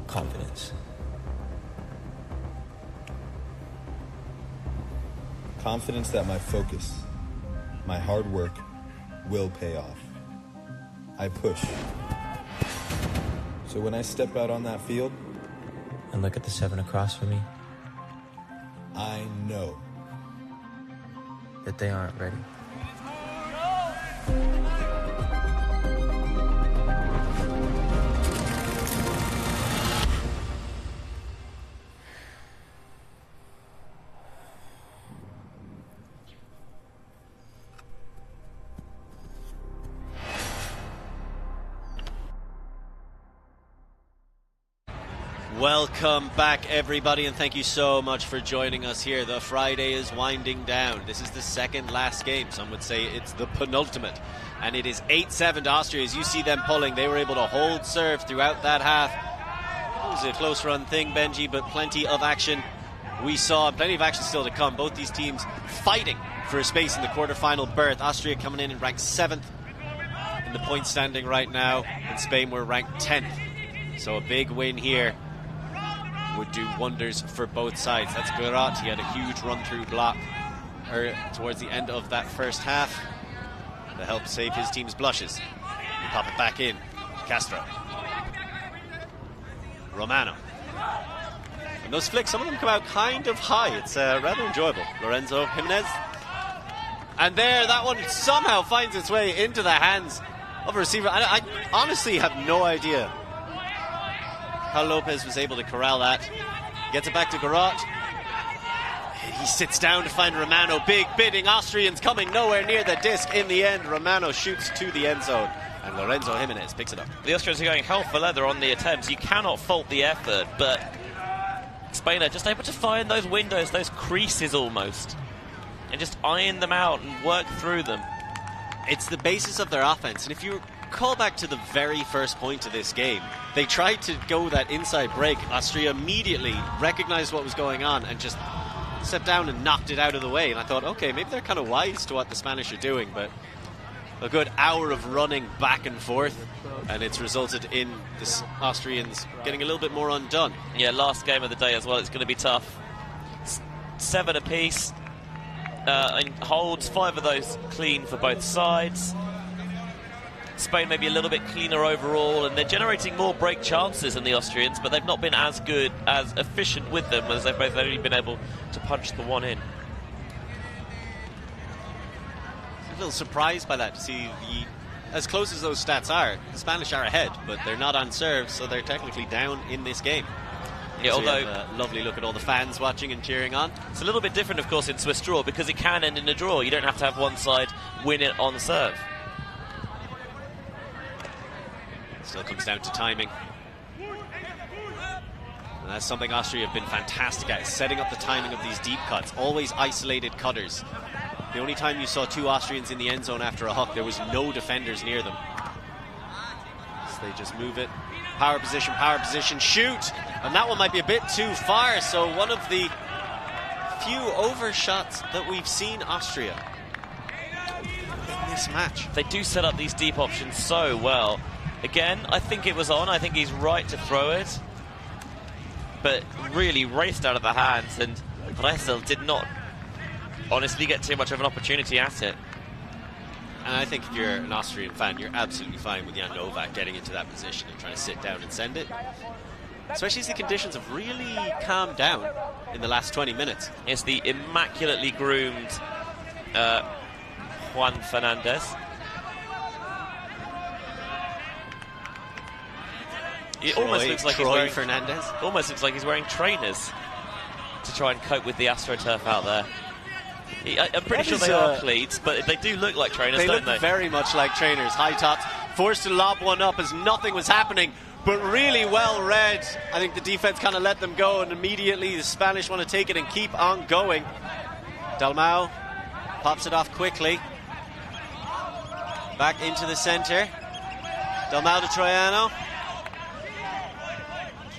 confidence. Confidence that my focus, my hard work will pay off. I push. So when I step out on that field And look at the 7 across from me, I know that they aren't ready. Welcome back, everybody, and thank you so much for joining us here. The Friday is winding down. This is the second last game. Some would say it's the penultimate. And it is 8-7 to Austria. As you see them pulling, they were able to hold serve throughout that half. It was a close run thing, Benji, but plenty of action we saw. Plenty of action still to come. Both these teams fighting for a space in the quarterfinal berth. Austria coming in and ranked 7th in the point standing right now. And Spain were ranked 10th. So a big win here would do wonders for both sides. That's Gurat. He had a huge run-through block towards the end of that first half to help save his team's blushes. We pop it back in. Castro. Romano. And those flicks, some of them come out kind of high. It's rather enjoyable. Lorenzo Jimenez. And there, that one somehow finds its way into the hands of a receiver. I honestly have no idea how Lopez was able to corral that. Gets it back to Gurat. He sits down to find Romano. Big bidding Austrians coming nowhere near the disc in the end. Romano shoots to the end zone, and Lorenzo Jimenez picks it up. The Austrians are going hell for leather on the attempts. You cannot fault the effort, but Spain are just able to find those windows, those creases almost, and just iron them out and work through them. It's the basis of their offense, and if you call back to the very first point of this game, they tried to go that inside break. Austria immediately recognized what was going on and just stepped down and knocked it out of the way. And I thought, okay, maybe they're kind of wise to what the Spanish are doing, but a good hour of running back and forth, and it's resulted in the Austrians getting a little bit more undone. Yeah, last game of the day as well. It's going to be tough. 7 apiece, and holds 5 of those clean for both sides. Spain maybe a little bit cleaner overall, and they're generating more break chances than the Austrians, but they've not been as good, as efficient with them, as they've both only been able to punch the one in. A little surprised by that, to see as close as those stats are, the Spanish are ahead, but they're not on serve, so they're technically down in this game. Yeah, so although you have a lovely look at all the fans watching and cheering on. It's a little bit different, of course, in Swiss draw, because it can end in a draw. You don't have to have one side win it on serve. Still comes down to timing. And that's something Austria have been fantastic at, setting up the timing of these deep cuts. Always isolated cutters. The only time you saw 2 Austrians in the end zone after a huck, there was no defenders near them. So they just move it. Power position, shoot! And that one might be a bit too far, so one of the few overshots that we've seen Austria in this match. They do set up these deep options so well. Again, I think it was on. I think he's right to throw it. But really raced out of the hands, and Dressel did not honestly get too much of an opportunity at it. And I think if you're an Austrian fan, you're absolutely fine with Jan Novak getting into that position and trying to sit down and send it. Especially as the conditions have really calmed down in the last 20 minutes. It's the immaculately groomed Juan Fernandez. It almost looks like he's wearing trainers to try and cope with the AstroTurf out there. I'm pretty sure they are cleats, but they do look like trainers, don't they? They look very much like trainers. High tops, forced to lob one up as nothing was happening, but really well read. I think the defense kind of let them go, and immediately the Spanish want to take it and keep on going. Dalmau pops it off quickly. Back into the center. Dalmau to Troiano.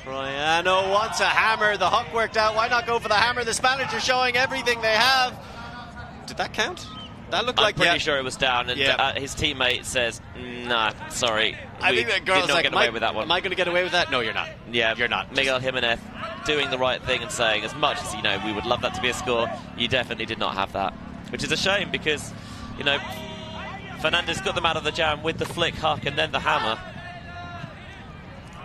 Troiano wants a hammer. The hook worked out. Why not go for the hammer? The Spanish are showing everything they have. Did that count? That looked like... I'm pretty sure it was down, and his teammate says, nah, sorry. I think that girl's like, get away with that one. Am I going to get away with that? No, you're not. Yeah, you're not. Miguel Jimenez doing the right thing and saying, as much as, we would love that to be a score, you definitely did not have that. Which is a shame because, Fernandez got them out of the jam with the flick, huck, and then the hammer.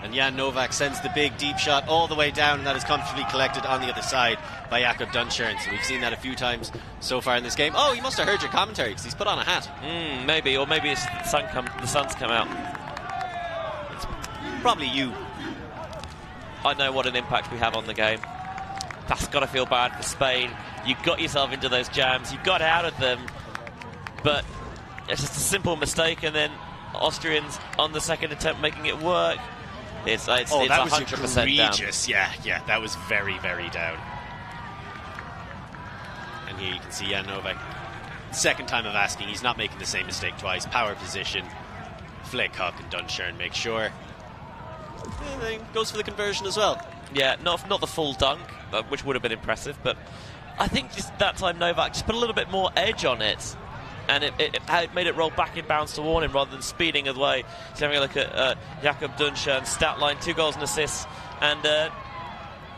And Jan Novak sends the big deep shot all the way down, and that is comfortably collected on the other side by Jakob Dunschern. So we've seen that a few times so far in this game. Oh, he must have heard your commentary because he's put on a hat. Maybe, or maybe the sun's come out. It's probably you. I know what an impact we have on the game. That's got to feel bad for Spain. You got yourself into those jams, you got out of them, but it's just a simple mistake, and then Austrians on the second attempt making it work. It's that was 100% down. egregious. Yeah, that was very, very down. And here you can see Jan Novak. Second time of asking, he's not making the same mistake twice. Power position, flick hook, and Dunshern makes sure. And then goes for the conversion as well. Yeah, not the full dunk, which would have been impressive, but I think just that time Novak just put a little bit more edge on it, and it made it roll back in bounds to warn him rather than speeding away. So having a look at Jakob Dunshern's stat line, 2 goals and assists, and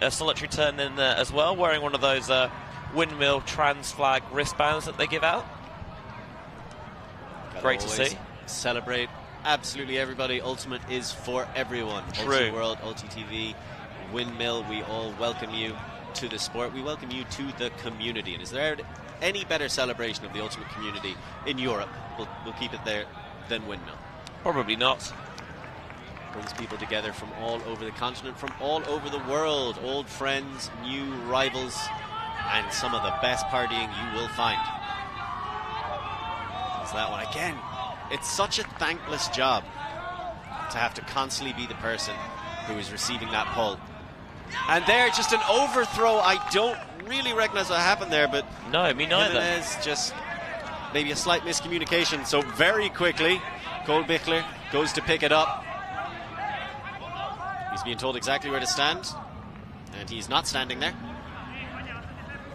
a solitary turn in there as well, wearing one of those Windmill trans flag wristbands that they give out. Great to see. Celebrate absolutely everybody. Ultimate is for everyone. True. Ultimate World, UltiTV, Windmill, we all welcome you to the sport. We welcome you to the community. And is there any better celebration of the Ultimate community in Europe? We'll keep it there than Windmill. Probably not. Brings people together from all over the continent, from all over the world. Old friends, new rivals, and some of the best partying you will find. There's that one again. It's such a thankless job to have to constantly be the person who is receiving that pull. And there, just an overthrow. I don't really recognize what happened there, but no, me neither. Jimenez just maybe a slight miscommunication. So very quickly, Goldbichler goes to pick it up. He's being told exactly where to stand, and he's not standing there.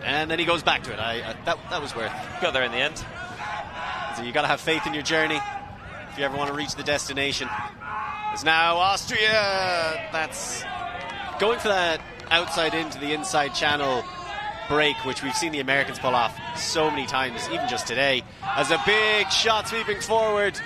And then he goes back to it. That was worth. Got there in the end. So you got to have faith in your journey if you ever want to reach the destination. It's now Austria. That's going for that outside into the inside channel break, which we've seen the Americans pull off so many times, even just today. As a big shot sweeping forward,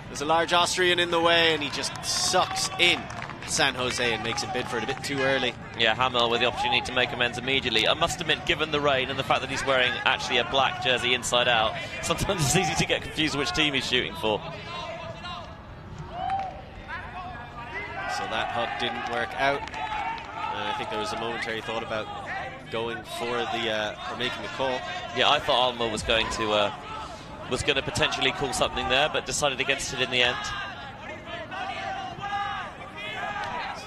there's a large Austrian in the way, and he just sucks in San Jose and makes him bid for it a bit too early. Yeah, Hamel with the opportunity to make amends immediately. I must admit, given the rain and the fact that he's wearing actually a black jersey inside out, sometimes it's easy to get confused which team he's shooting for. So that hook didn't work out. I think there was a momentary thought about going for the or making the call. Yeah, I thought Alma was going to potentially call something there, but decided against it in the end.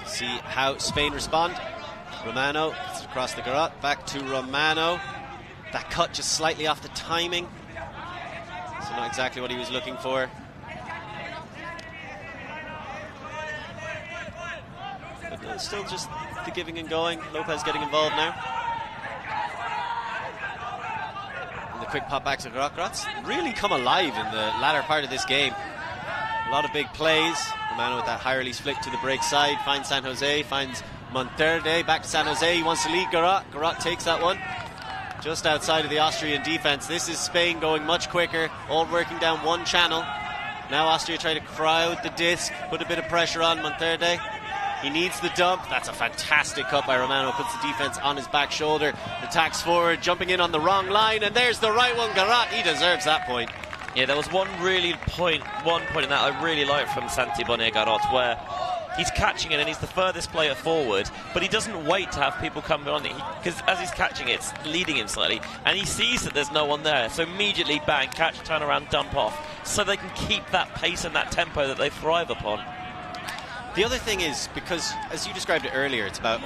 See how Spain respond. Romano gets across the garage, back to Romano. That cut just slightly off the timing, so not exactly what he was looking for. But still just the giving and going. Lopez getting involved now. And the quick pop back to Grot. Grot's really come alive in the latter part of this game. A lot of big plays. Romano with that high release flick to the break side. Finds San Jose, finds Monterde. Back to San Jose. He wants to lead Garot. Garot takes that one. Just outside of the Austrian defense. This is Spain going much quicker. All working down one channel. Now Austria try to crowd the disc. Put a bit of pressure on Monterde. He needs the dump. That's a fantastic cut by Romano. Puts the defense on his back shoulder. Attacks forward. Jumping in on the wrong line. And there's the right one. Garot. He deserves that point. Yeah, there was one point in that I really liked from Santi Bonnet-Garot, where he's catching it and he's the furthest player forward, but he doesn't wait to have people come on it, because as he's catching it, it's leading him slightly, and he sees that there's no one there, so immediately bang, catch, turn around, dump off, so they can keep that pace and that tempo that they thrive upon. The other thing is, because as you described it earlier, it's about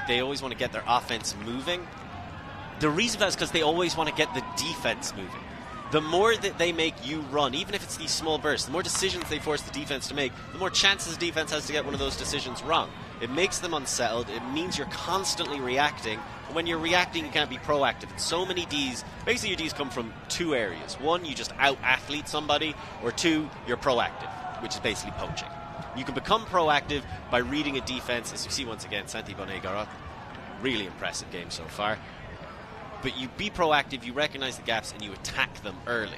they always want to get their offense moving. The reason for that is because they always want to get the defense moving. The more that they make you run, even if it's these small bursts, the more decisions they force the defense to make, the more chances the defense has to get one of those decisions wrong. It makes them unsettled. It means you're constantly reacting. And when you're reacting, you can't be proactive. And so many Ds, basically your Ds come from two areas. One, you just out-athlete somebody, or two, you're proactive, which is basically poaching. You can become proactive by reading a defense, as you see once again, Santi Bonnet-Garot. Really impressive game so far. But you be proactive, you recognize the gaps, and you attack them early.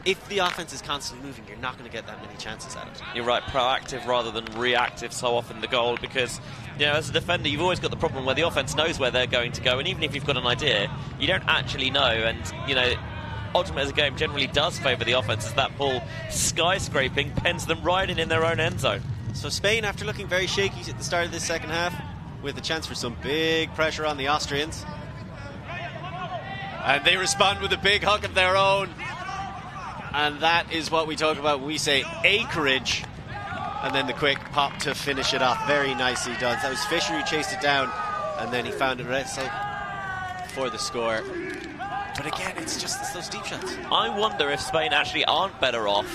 If the offense is constantly moving, you're not going to get that many chances at it. You're right, proactive rather than reactive so often the goal, because as a defender you've always got the problem where the offense knows where they're going to go, and even if you've got an idea, you don't actually know, and Ultimate as a game generally does favour the offense as that ball skyscraping pens them right in their own end zone. So Spain, after looking very shaky at the start of this second half, with a chance for some big pressure on the Austrians. And they respond with a big hook of their own. And that is what we talk about when we say acreage. And then the quick pop to finish it off. Very nicely done. That was Fisher who chased it down, and then he found it wrestle for the score. But again, it's those deep shots. I wonder if Spain actually aren't better off,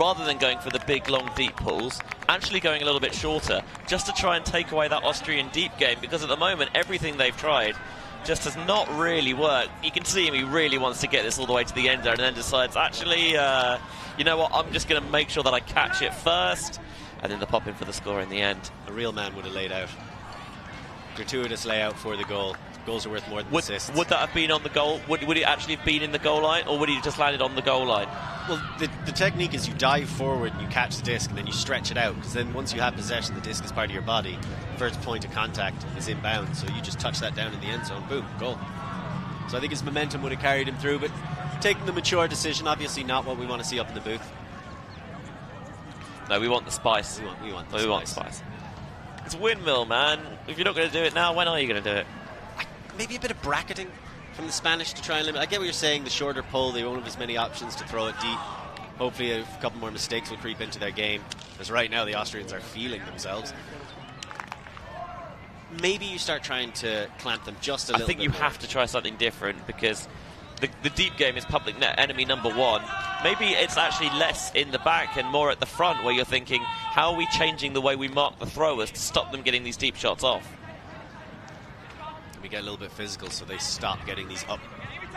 rather than going for the big, long, deep pulls, actually going a little bit shorter, just to try and take away that Austrian deep game, because at the moment, everything they've tried just has not really worked. You can see him, he really wants to get this all the way to the end there, and then decides, actually, you know what, I'm just going to make sure that I catch it first, and then the pop in for the score in the end. A real man would have laid out. Gratuitous layout for the goal. Goals are worth more than assists. Would that have been on the goal? Would it actually have been in the goal line, or would he have just landed on the goal line? Well, the technique is you dive forward and you catch the disc, and then you stretch it out, because then once you have possession, the disc is part of your body. First point of contact is inbound, so you just touch that down in the end zone, boom, goal. So I think his momentum would have carried him through, but taking the mature decision, obviously not what we want to see up in the booth. No, we want the spice. We want the spice. It's Windmill, man. If you're not going to do it now, when are you going to do it? Maybe a bit of bracketing from the Spanish to try and limit. I get what you're saying, the shorter pull, they won't have as many options to throw it deep. Hopefully a couple more mistakes will creep into their game, because right now the Austrians are feeling themselves. Maybe you start trying to clamp them just a little bit. I think you have to try something different, because the deep game is public net enemy number one. Maybe it's actually less in the back and more at the front, where you're thinking, how are we changing the way we mark the throwers to stop them getting these deep shots off? We get a little bit physical, so they stop getting these up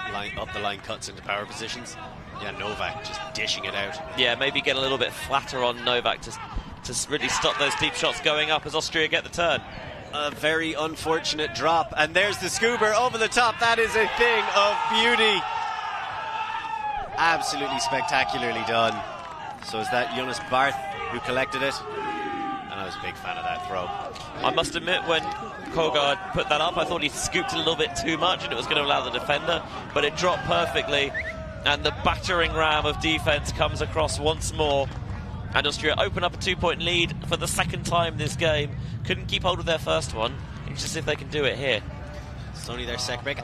the line cuts into power positions. Yeah, Novak just dishing it out. Yeah, maybe get a little bit flatter on Novak to really stop those deep shots going up as Austria get the turn. A very unfortunate drop, and there's the scuba over the top. That is a thing of beauty. Absolutely spectacularly done. So is that Jonas Barth who collected it? And I was a big fan of that throw. I must admit, when Kogard put that up, I thought he scooped a little bit too much and it was going to allow the defender, but it dropped perfectly, and the battering ram of defense comes across once more, and Austria open up a 2-point lead for the second time this game. Couldn't keep hold of their first one. It's just if they can do it here. It's only their second break.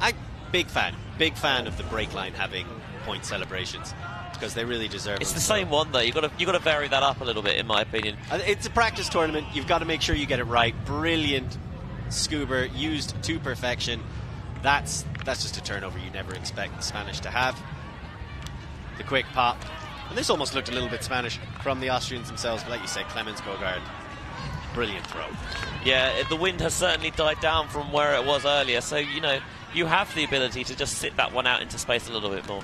Big fan of the break line having point celebrations, because they really deserve it. It's the same one though. You've got to vary that up a little bit, in my opinion. It's a practice tournament. You've got to make sure you get it right. Brilliant scuba, used to perfection. That's just a turnover you never expect the Spanish to have. The quick pop, and this almost looked a little bit Spanish from the Austrians themselves, but like you said, Clemens Kogard, brilliant throw. Yeah, the wind has certainly died down from where it was earlier, so you know you have the ability to just sit that one out into space a little bit more.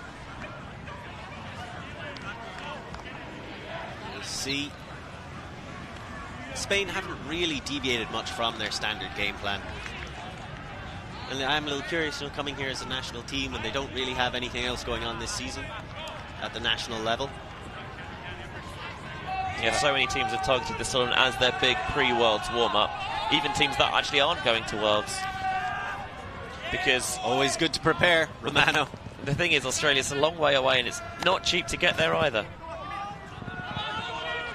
We'll see. Spain haven't really deviated much from their standard game plan. And I'm a little curious, coming here as a national team, and they don't really have anything else going on this season at the national level. Yeah, so many teams have targeted this tournament as their big pre-Worlds warm-up. Even teams that actually aren't going to Worlds. Because always good to prepare, Romano. The thing is, Australia's a long way away, and it's not cheap to get there either.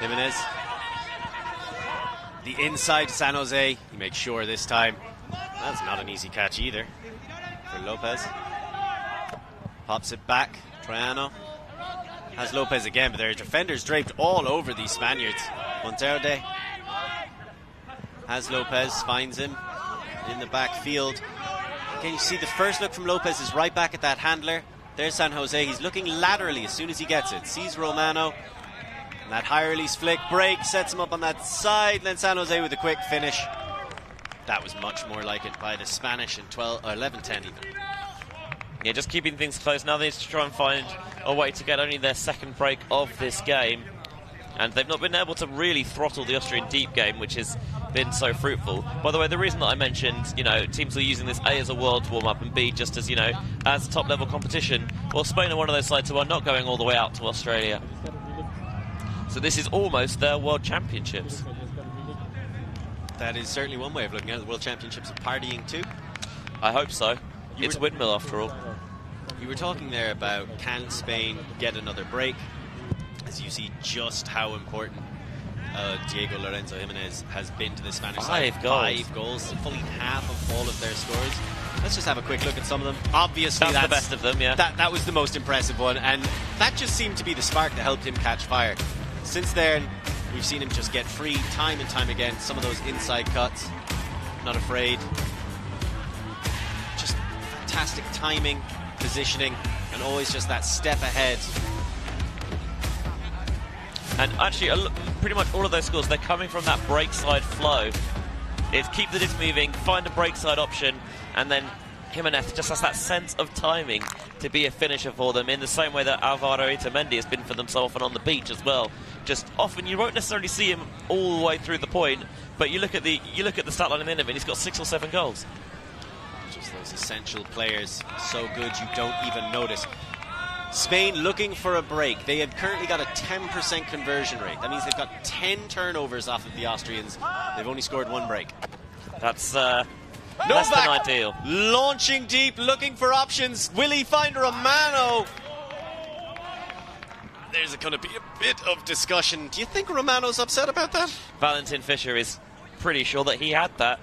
Jimenez. The inside San Jose. He makes sure this time. That's not an easy catch either for Lopez. Pops it back. Troiano has Lopez again, but there are defenders draped all over these Spaniards. Monterde has Lopez, finds him in the backfield. Again, you see the first look from Lopez is right back at that handler. There's San Jose. He's looking laterally as soon as he gets it. Sees Romano. And that high release flick break sets him up on that side. Then San Jose with a quick finish. That was much more like it by the Spanish in 11-10 even. Yeah, just keeping things close. Now they need to try and find a way to get only their second break of this game. And they've not been able to really throttle the Austrian deep game, which has been so fruitful. By the way, the reason that I mentioned, teams are using this A as a world warm-up and B just as, as top-level competition. Well, Spain are one of those sides who are not going all the way out to Australia. So this is almost their World Championships. That is certainly one way of looking at it. The World Championships of partying too. I hope so. It's Windmill after all. You were talking there about, can Spain get another break? As you see just how important Diego Lorenzo Jimenez has been to the Spanish side. 5 goals, fully half of all of their scores. Let's just have a quick look at some of them. Obviously, that's the best of them, yeah. That was the most impressive one, and that just seemed to be the spark that helped him catch fire. Since then, We've seen him just get free time and time again. Some of those inside cuts, not afraid. Just fantastic timing, positioning, and always just that step ahead. And actually, pretty much all of those scores, they're coming from that break side flow. It's keep the disc moving, find a break side option, and then Jimenez just has that sense of timing to be a finisher for them, in the same way that Alvaro Itamendi has been for them so often on the beach as well. Just often you won't necessarily see him all the way through the point, but you look at the stat line in the end of it, and he's got 6 or 7 goals. Just those essential players, so good you don't even notice. Spain looking for a break. They have currently got a 10% conversion rate. That means they've got 10 turnovers off of the Austrians. They've only scored 1 break. That's less than ideal. Launching deep, looking for options. Will he find Romano? There's going to be a bit of discussion. Do you think Romano's upset about that? Valentin Fischer is pretty sure that he had that.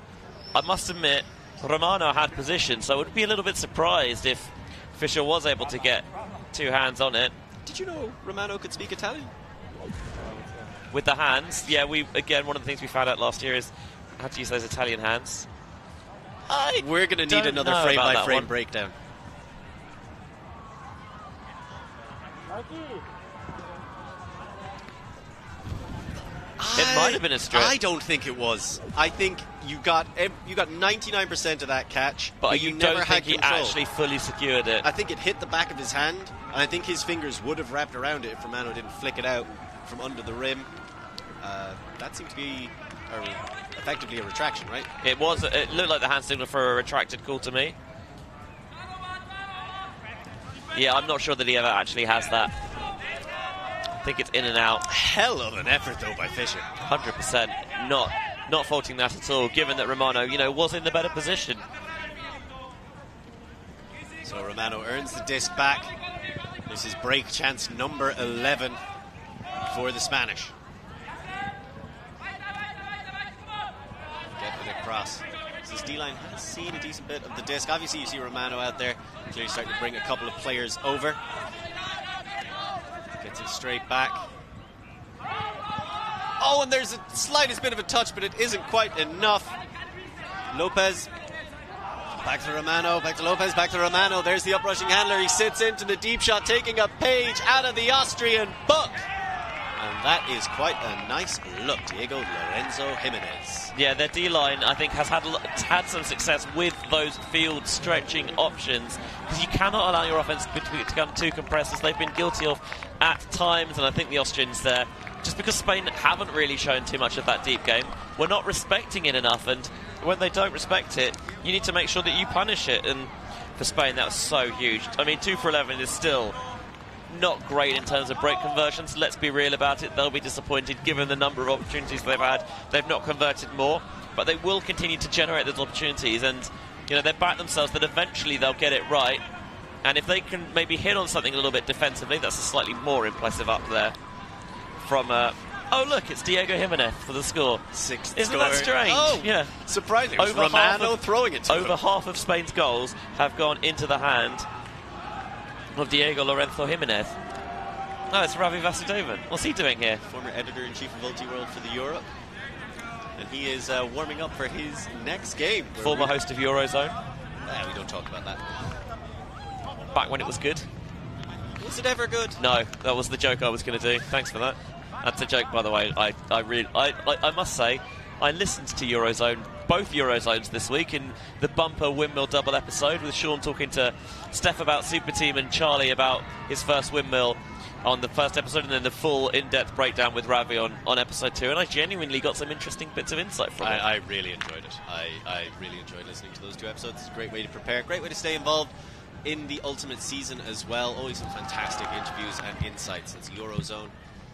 I must admit, Romano had position, so I would be a little bit surprised if Fischer was able to get 2 hands on it. Did you know Romano could speak Italian? With the hands, yeah, again, one of the things we found out last year is how to use those Italian hands. We're going to need another frame-by-frame breakdown. It might have been a strip. I don't think it was. I think you got 99% of that catch, but you don't never think had he control. actually fully secured it. I think it hit the back of his hand, and I think his fingers would have wrapped around it if Romano didn't flick it out from under the rim. That seemed to be effectively a retraction, right? It was. It looked like the hand signal for a retracted call to me. Yeah, I'm not sure that he ever actually has that. I think it's in and out. Hell of an effort, though, by Fischer. 100%. Not faulting that at all, given that Romano, was in the better position. So Romano earns the disc back. This is break chance number 11 for the Spanish. Getting it across. So this D-line has seen a decent bit of the disc. Obviously, you see Romano out there, clearly starting to bring a couple of players over. Gets it straight back. Oh, and there's a slightest bit of a touch, but it isn't quite enough. Lopez. Back to Romano, back to Lopez, back to Romano. There's the uprushing handler. He sits into the deep shot, taking a page out of the Austrian book. And that is quite a nice look. Diego Lorenzo Jimenez. Yeah, their D-line, I think, has had some success with those field stretching options, because you cannot allow your offense to become too compressed, as they've been guilty of at times. And I think the Austrians there, just because Spain haven't really shown too much of that deep game, we're not respecting it enough. And when they don't respect it, you need to make sure that you punish it. And for Spain, that was so huge. I mean, 2 for 11 is still not great in terms of break conversions. Let's be real about it. They'll be disappointed given the number of opportunities they've had. They've not converted more, but they will continue to generate those opportunities. And they back themselves that eventually they'll get it right. And if they can maybe hit on something a little bit defensively, that's a slightly more impressive up there from oh look, it's Diego Jimenez for the score. 6th Isn't score. that strange? Oh, yeah, surprising. It was Romano throwing it to him. Over half of Spain's goals have gone into the hand of Diego Lorenzo Jimenez. No, it's Ravi Vasudevan. What's he doing here? Former editor-in-chief of Ulti World for the Europe. And he is warming up for his next game. Former host of Eurozone. We don't talk about that. Back when it was good. Was it ever good? No, that was the joke I was going to do. Thanks for that. That's a joke, by the way. I must say, I listened to Eurozone, both Eurozones this week, in the bumper Windmill double episode with Sean talking to Steph about Super Team and Charlie about his first Windmill on the first episode, and then the full in-depth breakdown with Ravi on episode 2. And I genuinely got some interesting bits of insight from it. I really enjoyed it. I really enjoyed listening to those 2 episodes. It's a great way to prepare, great way to stay involved in the Ultimate season as well. Always some fantastic interviews and insights. It's Eurozone,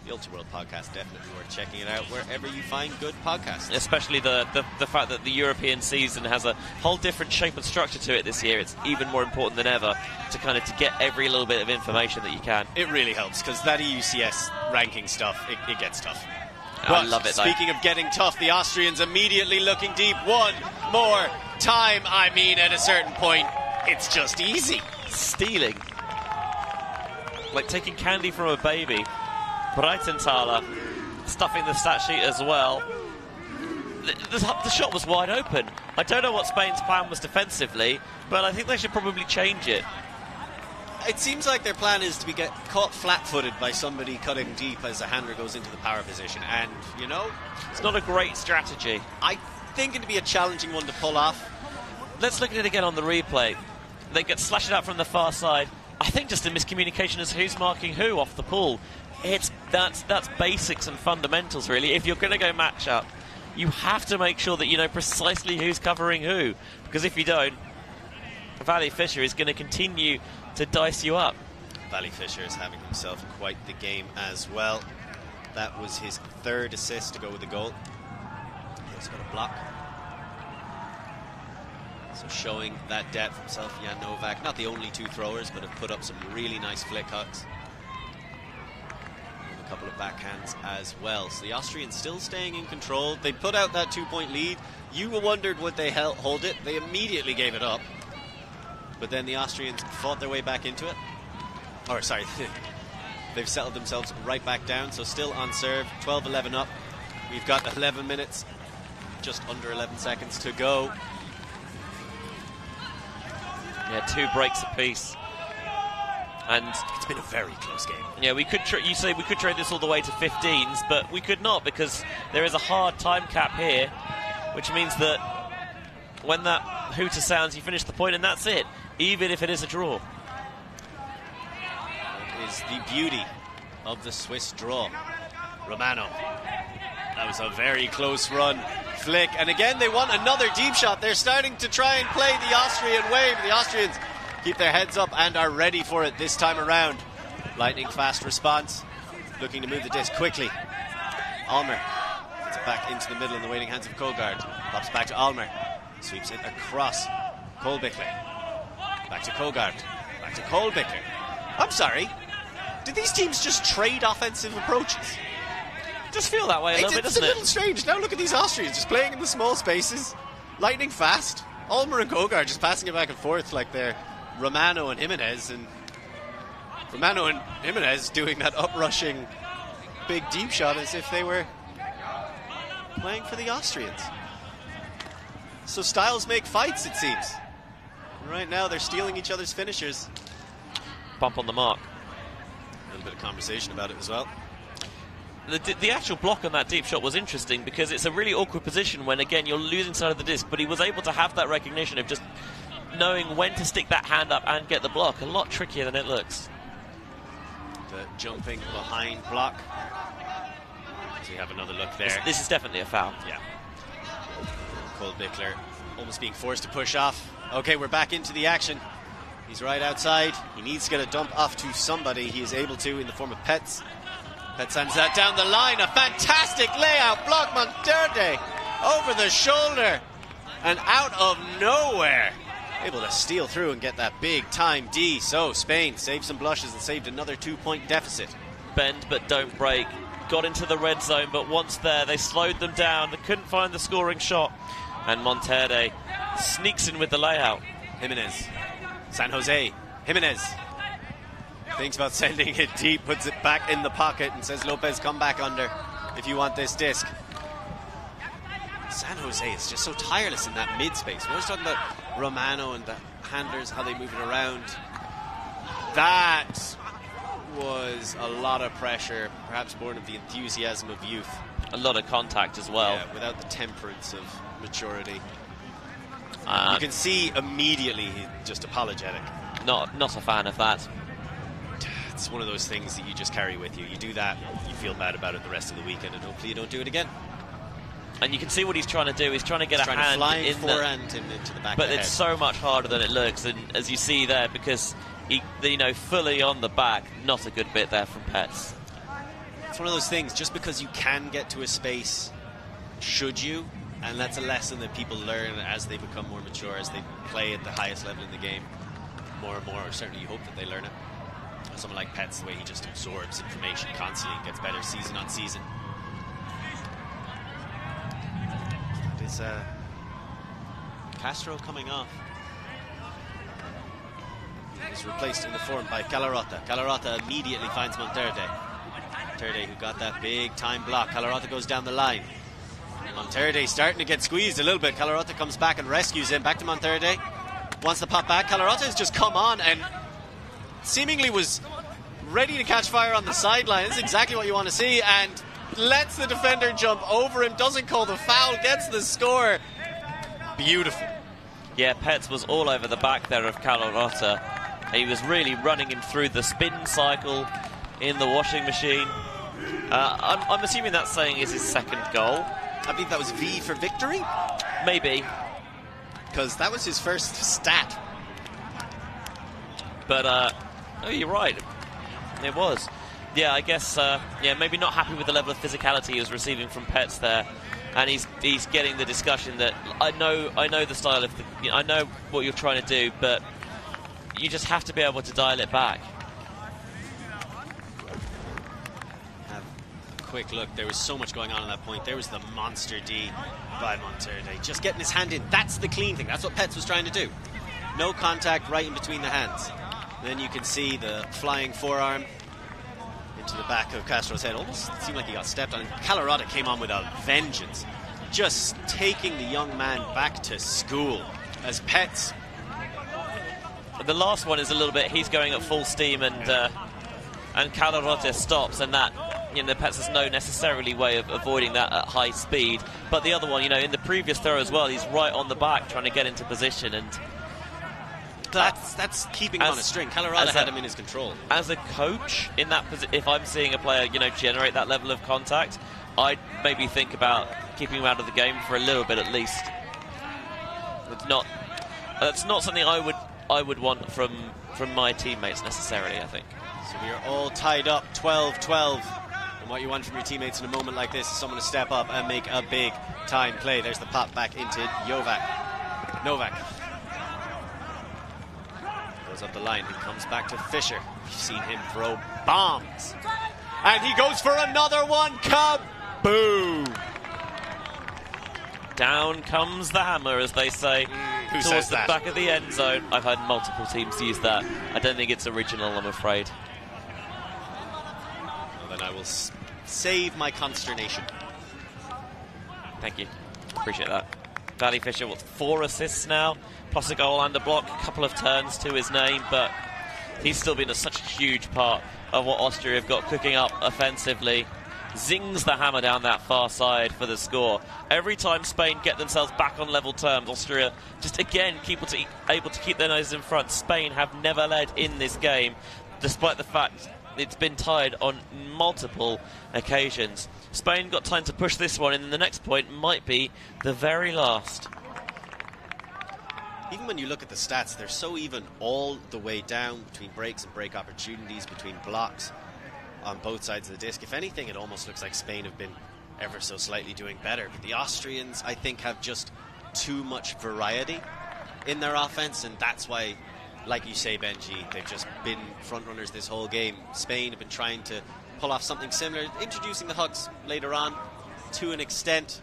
the Ulti World podcast. Definitely worth checking it out wherever you find good podcasts. Especially the fact that the European season has a whole different shape and structure to it this year. It's even more important than ever to get every little bit of information that you can. It really helps, because that EUCS ranking stuff, it gets tough. I love it, though. Speaking of getting tough, the Austrians immediately looking deep one more time. I mean, at a certain point, it's just easy. Stealing. Like taking candy from a baby. Breitenthaler stuffing the stat sheet as well. The shot was wide open. I don't know what Spain's plan was defensively, but I think they should probably change it. It seems like their plan is to get caught flat-footed by somebody cutting deep as a handler goes into the power position, and, you know, it's not a great strategy. I think it'd be a challenging one to pull off. Let's look at it again on the replay. They get slashed out from the far side. I think just a miscommunication as who's marking who off the pull. That's basics and fundamentals, really. If you're going to go match-up, you have to make sure that you know precisely who's covering who, because if you don't, Valley Fisher is going to continue to dice you up. Valley Fisher is having himself quite the game as well. That was his third assist to go with the goal. He's got a block. So showing that depth himself, Jan Novak. Not the only two throwers, but have put up some really nice flick hooks. And a couple of backhands as well. So the Austrians still staying in control. They put out that 2-point lead. You wondered would they hold it. They immediately gave it up. But then the Austrians fought their way back into it. Or, sorry, they've settled themselves right back down. So still on serve, 12-11 up. We've got 11 minutes, just under 11 seconds to go. Yeah, 2 breaks apiece. And it's been a very close game. Yeah, we could. You say we could trade this all the way to 15s, but we could not because there is a hard time cap here, which means that when that hooter sounds, you finish the point, and that's it. Even if it is a draw. That is the beauty of the Swiss draw. Romano. That was a very close run. Flick, and again they want another deep shot. They're starting to try and play the Austrian wave. The Austrians keep their heads up and are ready for it this time around. Lightning fast response, looking to move the disc quickly. Almer gets it back into the middle in the waiting hands of Kogard. Pops back to Almer, sweeps it across. Kolbichler, back to Kogard, back to Kolbichler. I'm sorry, did these teams just trade offensive approaches? Just feel that way a little bit, doesn't it? It's a little strange. Now look at these Austrians just playing in the small spaces. Lightning fast. Almer and Kogard just passing it back and forth like they're Romano and Jimenez. And Romano and Jimenez doing that uprushing big deep shot as if they were playing for the Austrians. So styles make fights, it seems. Right now they're stealing each other's finishers. Bump on the mark. A little bit of conversation about it as well. The actual block on that deep shot was interesting because it's a really awkward position when, again, you're losing side of the disc, but he was able to have that recognition of just knowing when to stick that hand up and get the block. A lot trickier than it looks. The jumping behind block. So you have another look there. This is definitely a foul. Yeah. Kolbichler almost being forced to push off. Okay, we're back into the action. He's right outside. He needs to get a dump off to somebody. He is able to in the form of Petz. Petz sends that down the line. A fantastic layout. Block Monterde over the shoulder and out of nowhere. Able to steal through and get that big time D. So Spain saved some blushes and saved another 2-point deficit. Bend but don't break. Got into the red zone, but once there, they slowed them down. They couldn't find the scoring shot. And Monterde sneaks in with the layout. Jimenez. San Jose. Jimenez. Thinks about sending it deep, puts it back in the pocket and says, Lopez, come back under if you want this disc. San Jose is just so tireless in that mid-space. We're always talking about Romano and the handlers, how they move it around. That was a lot of pressure, perhaps born of the enthusiasm of youth. A lot of contact as well. Yeah, without the temperance of maturity. You can see immediately he's just apologetic. Not a fan of that. It's one of those things that you just carry with you. You do that, you feel bad about it the rest of the weekend, and hopefully you don't do it again. And you can see what he's trying to do. He's trying to get a hand in forehand into the back but of the it's head. so much harder than it looks, and as you see there, because he, fully on the back, not a good bit there from Petz. It's one of those things, just because you can get to a space, should you? And that's a lesson that people learn as they become more mature, as they play at the highest level in the game. More and more, or certainly you hope that they learn it. Someone like Petz, the way he just absorbs information constantly and gets better season on season. That is Castro coming off. He's replaced in the form by Calarota. Calarota immediately finds Monterde. Monterde who got that big time block. Calarota goes down the line. Monterde starting to get squeezed a little bit. Calarota comes back and rescues him. Back to Monterde. Wants the pop back. Calarota has just come on and seemingly was ready to catch fire on the sideline. This is exactly what you want to see. And lets the defender jump over him. Doesn't call the foul. Gets the score. Beautiful. Yeah, Petz was all over the back there of Calarota. He was really running him through the spin cycle in the washing machine. I'm assuming that's saying is his second goal. I believe that was V for victory. Maybe. Because that was his first stat. But, oh, you're right. It was. Yeah, I guess, yeah, maybe not happy with the level of physicality he was receiving from Petz there. And he's getting the discussion that I know the style of I know what you're trying to do, but you just have to be able to dial it back. Have a quick look. There was so much going on at that point. There was the monster D by Monterde. Just getting his hand in. That's the clean thing. That's what Petz was trying to do. No contact right in between the hands. Then you can see the flying forearm into the back of Castro's head. Almost seemed like he got stepped on. Calarota came on with a vengeance, just taking the young man back to school as Petz. The last one is a little bit, he's going at full steam and Calarota stops, and that, you know, Petz has no necessarily way of avoiding that at high speed. But the other one, you know, in the previous throw as well, he's right on the back trying to get into position, and that's keeping him on a string. Calarota had him in his control. As a coach, in that if I'm seeing a player, you know, generate that level of contact, I'd maybe think about keeping him out of the game for a little bit at least. That's not something I would want from my teammates necessarily, I think. So we are all tied up 12-12. And what you want from your teammates in a moment like this is someone to step up and make a big time play. There's the pop back into Novak. Goes up the line. He comes back to Fisher. You've seen him throw bombs. And he goes for another one. Kaboom! Down comes the hammer, as they say, Who towards says the that? back of the end zone. I've heard multiple teams use that. I don't think it's original, I'm afraid. Well, then I will save my consternation. Thank you. Appreciate that. Valley Fisher with 4 assists now, plus a goal and a block, a couple of turns to his name, but he's still been such a huge part of what Austria have got cooking up offensively. Zings the hammer down that far side for the score. Every time Spain get themselves back on level terms, Austria just again able to keep their noses in front. Spain have never led in this game, despite the fact it's been tied on multiple occasions. Spain got time to push this one, and the next point might be the very last. Even when you look at the stats, they're so even all the way down between breaks and break opportunities, between blocks on both sides of the disc. If anything, it almost looks like Spain have been ever so slightly doing better. But the Austrians, I think, have just too much variety in their offense, and that's why, like you say, Benji, they've just been front runners this whole game. Spain have been trying to pull off something similar, introducing the hucks later on to an extent,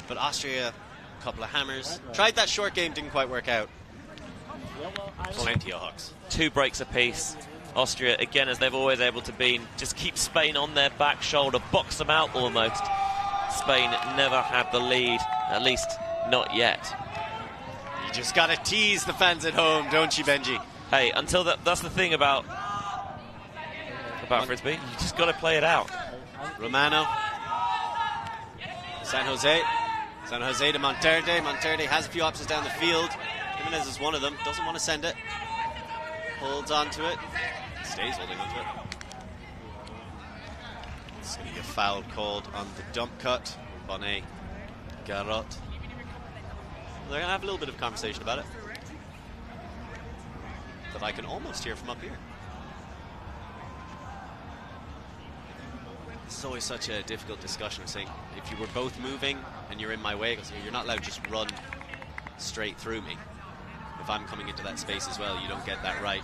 but Austria, a couple of hammers. Tried that short game, didn't quite work out. Plenty of hucks. 2 breaks apiece. Austria, again, as they've always able to be, just keep Spain on their back shoulder, box them out almost. Spain never had the lead, at least not yet. You just gotta tease the fans at home, don't you, Benji? Hey, until that's the thing about Frisbee, you just got to play it out. Romano. San Jose to Monterde. Monterde has a few options down the field. Jimenez is one of them. Doesn't want to send it. Holds on to it. Stays holding on to it. It's going to get a foul called on the dump cut. Bonnet. Garot. They're going to have a little bit of a conversation about it that I can almost hear from up here. It's always such a difficult discussion, saying if you were both moving and you're in my way, because you're not allowed to just run straight through me. If I'm coming into that space as well, you don't get that right.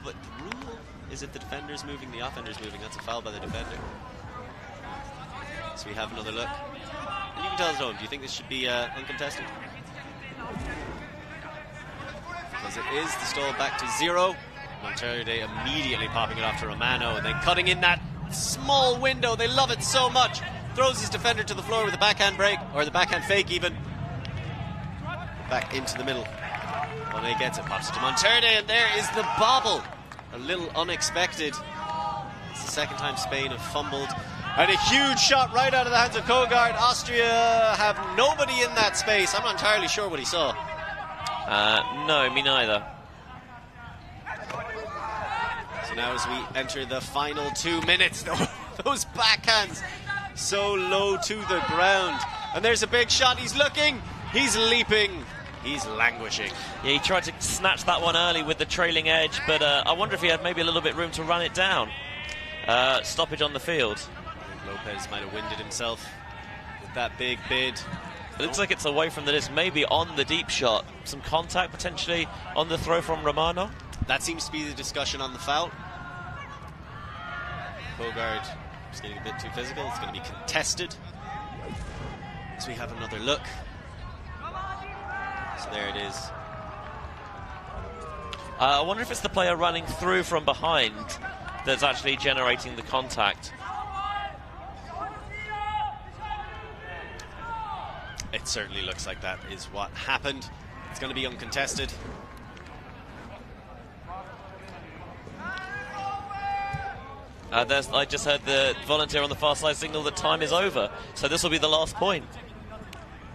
But the rule is if the defender's moving, the offender's moving. That's a foul by the defender. So we have another look. And you can tell us at home, do you think this should be uncontested? Because it is the stall back to 0. Monterde immediately popping it off to Romano and then cutting in that small window. They love it so much. Throws his defender to the floor with a backhand break, or the backhand fake even. Back into the middle. Bonet gets it, pops it to Monterde, and there is the bobble. A little unexpected. It's the second time Spain have fumbled. And a huge shot right out of the hands of Kogard. Austria have nobody in that space. I'm not entirely sure what he saw. No, me neither. So now as we enter the final 2 minutes, those backhands so low to the ground. And there's a big shot. He's looking, he's leaping, he's languishing. Yeah, he tried to snatch that one early with the trailing edge, but I wonder if he had maybe a little bit room to run it down. Stoppage on the field. Lopez might have winded himself with that big bid. It looks like it's away from the disc, maybe on the deep shot. Some contact potentially on the throw from Romano. That seems to be the discussion on the foul. Kogard is getting a bit too physical. It's going to be contested. As we have another look. So there it is. I wonder if it's the player running through from behind that's actually generating the contact. It certainly looks like that is what happened. It's going to be uncontested. I just heard the volunteer on the far side signal that time is over, so this will be the last point.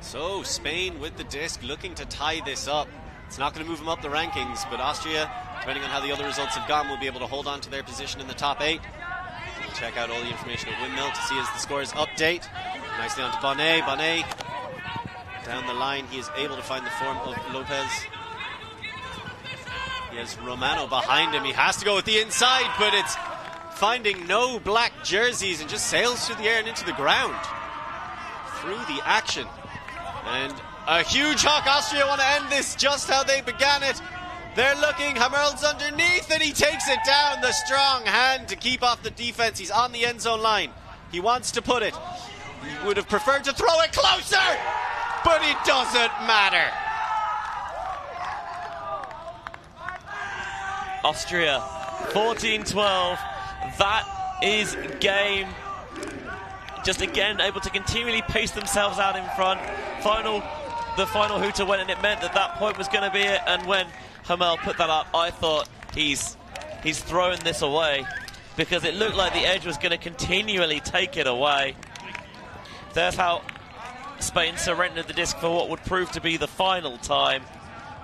So Spain with the disc looking to tie this up. It's not going to move them up the rankings, but Austria, depending on how the other results have gone, will be able to hold on to their position in the top 8. We'll check out all the information at Windmill to see as the scores update. Nicely on to Bonet. Bonet down the line, he is able to find the form of Lopez. He has Romano behind him. He has to go with the inside, but it's finding no black jerseys and just sails through the air and into the ground. Through the action. And a huge hawk. Austria want to end this just how they began it. They're looking. Hamerl's underneath and he takes it down. The strong hand to keep off the defense. He's on the end zone line. He wants to put it. He would have preferred to throw it closer, but it doesn't matter. Austria 14-12. That is game. Just again able to continually pace themselves out in front. The final hooter went, and it meant that point was going to be it. And when Hamel put that up, I thought he's thrown this away, because it looked like the edge was going to continually take it away. There's how Spain surrendered the disc for what would prove to be the final time.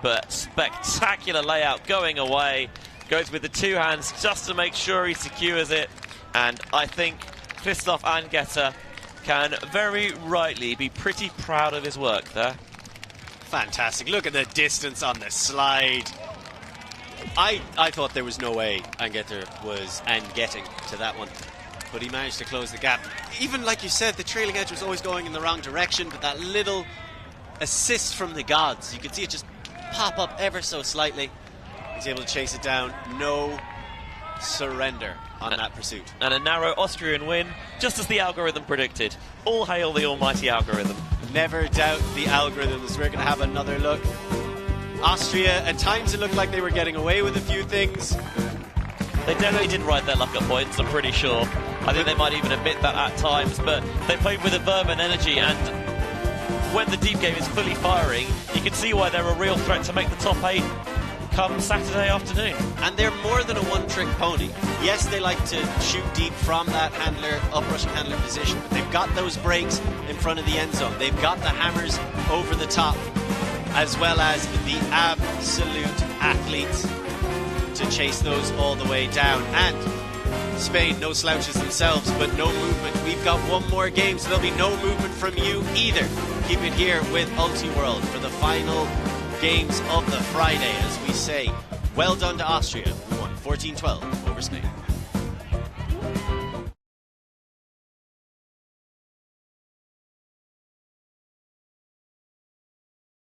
But spectacular layout going away. Goes with the two hands just to make sure he secures it. And I think Christoph Angeter can very rightly be pretty proud of his work there. Fantastic. Look at the distance on the slide. I thought there was no way Angeter was getting to that one, but he managed to close the gap. Even like you said, the trailing edge was always going in the wrong direction, but that little assist from the gods, you could see it just pop up ever so slightly. He's able to chase it down. No surrender on that pursuit. And a narrow Austrian win, just as the algorithm predicted. All hail the almighty algorithm. Never doubt the algorithms. We're going to have another look. Austria, at times it looked like they were getting away with a few things. They definitely didn't ride their luck at points, I'm pretty sure. I think they might even admit that at times, but they played with a verve and energy, and when the deep game is fully firing, you can see why they're a real threat to make the top 8 come Saturday afternoon. And they're more than a one-trick pony. Yes, they like to shoot deep from that up-rushing handler position, but they've got those breaks in front of the end zone. They've got the hammers over the top, as well as the absolute athletes to chase those all the way down. And Spain, no slouches themselves, but no movement. We've got one more game, so there'll be no movement from you either. Keep it here with Ultiworld for the final games of the Friday, as we say, well done to Austria, who won 14-12 over Spain.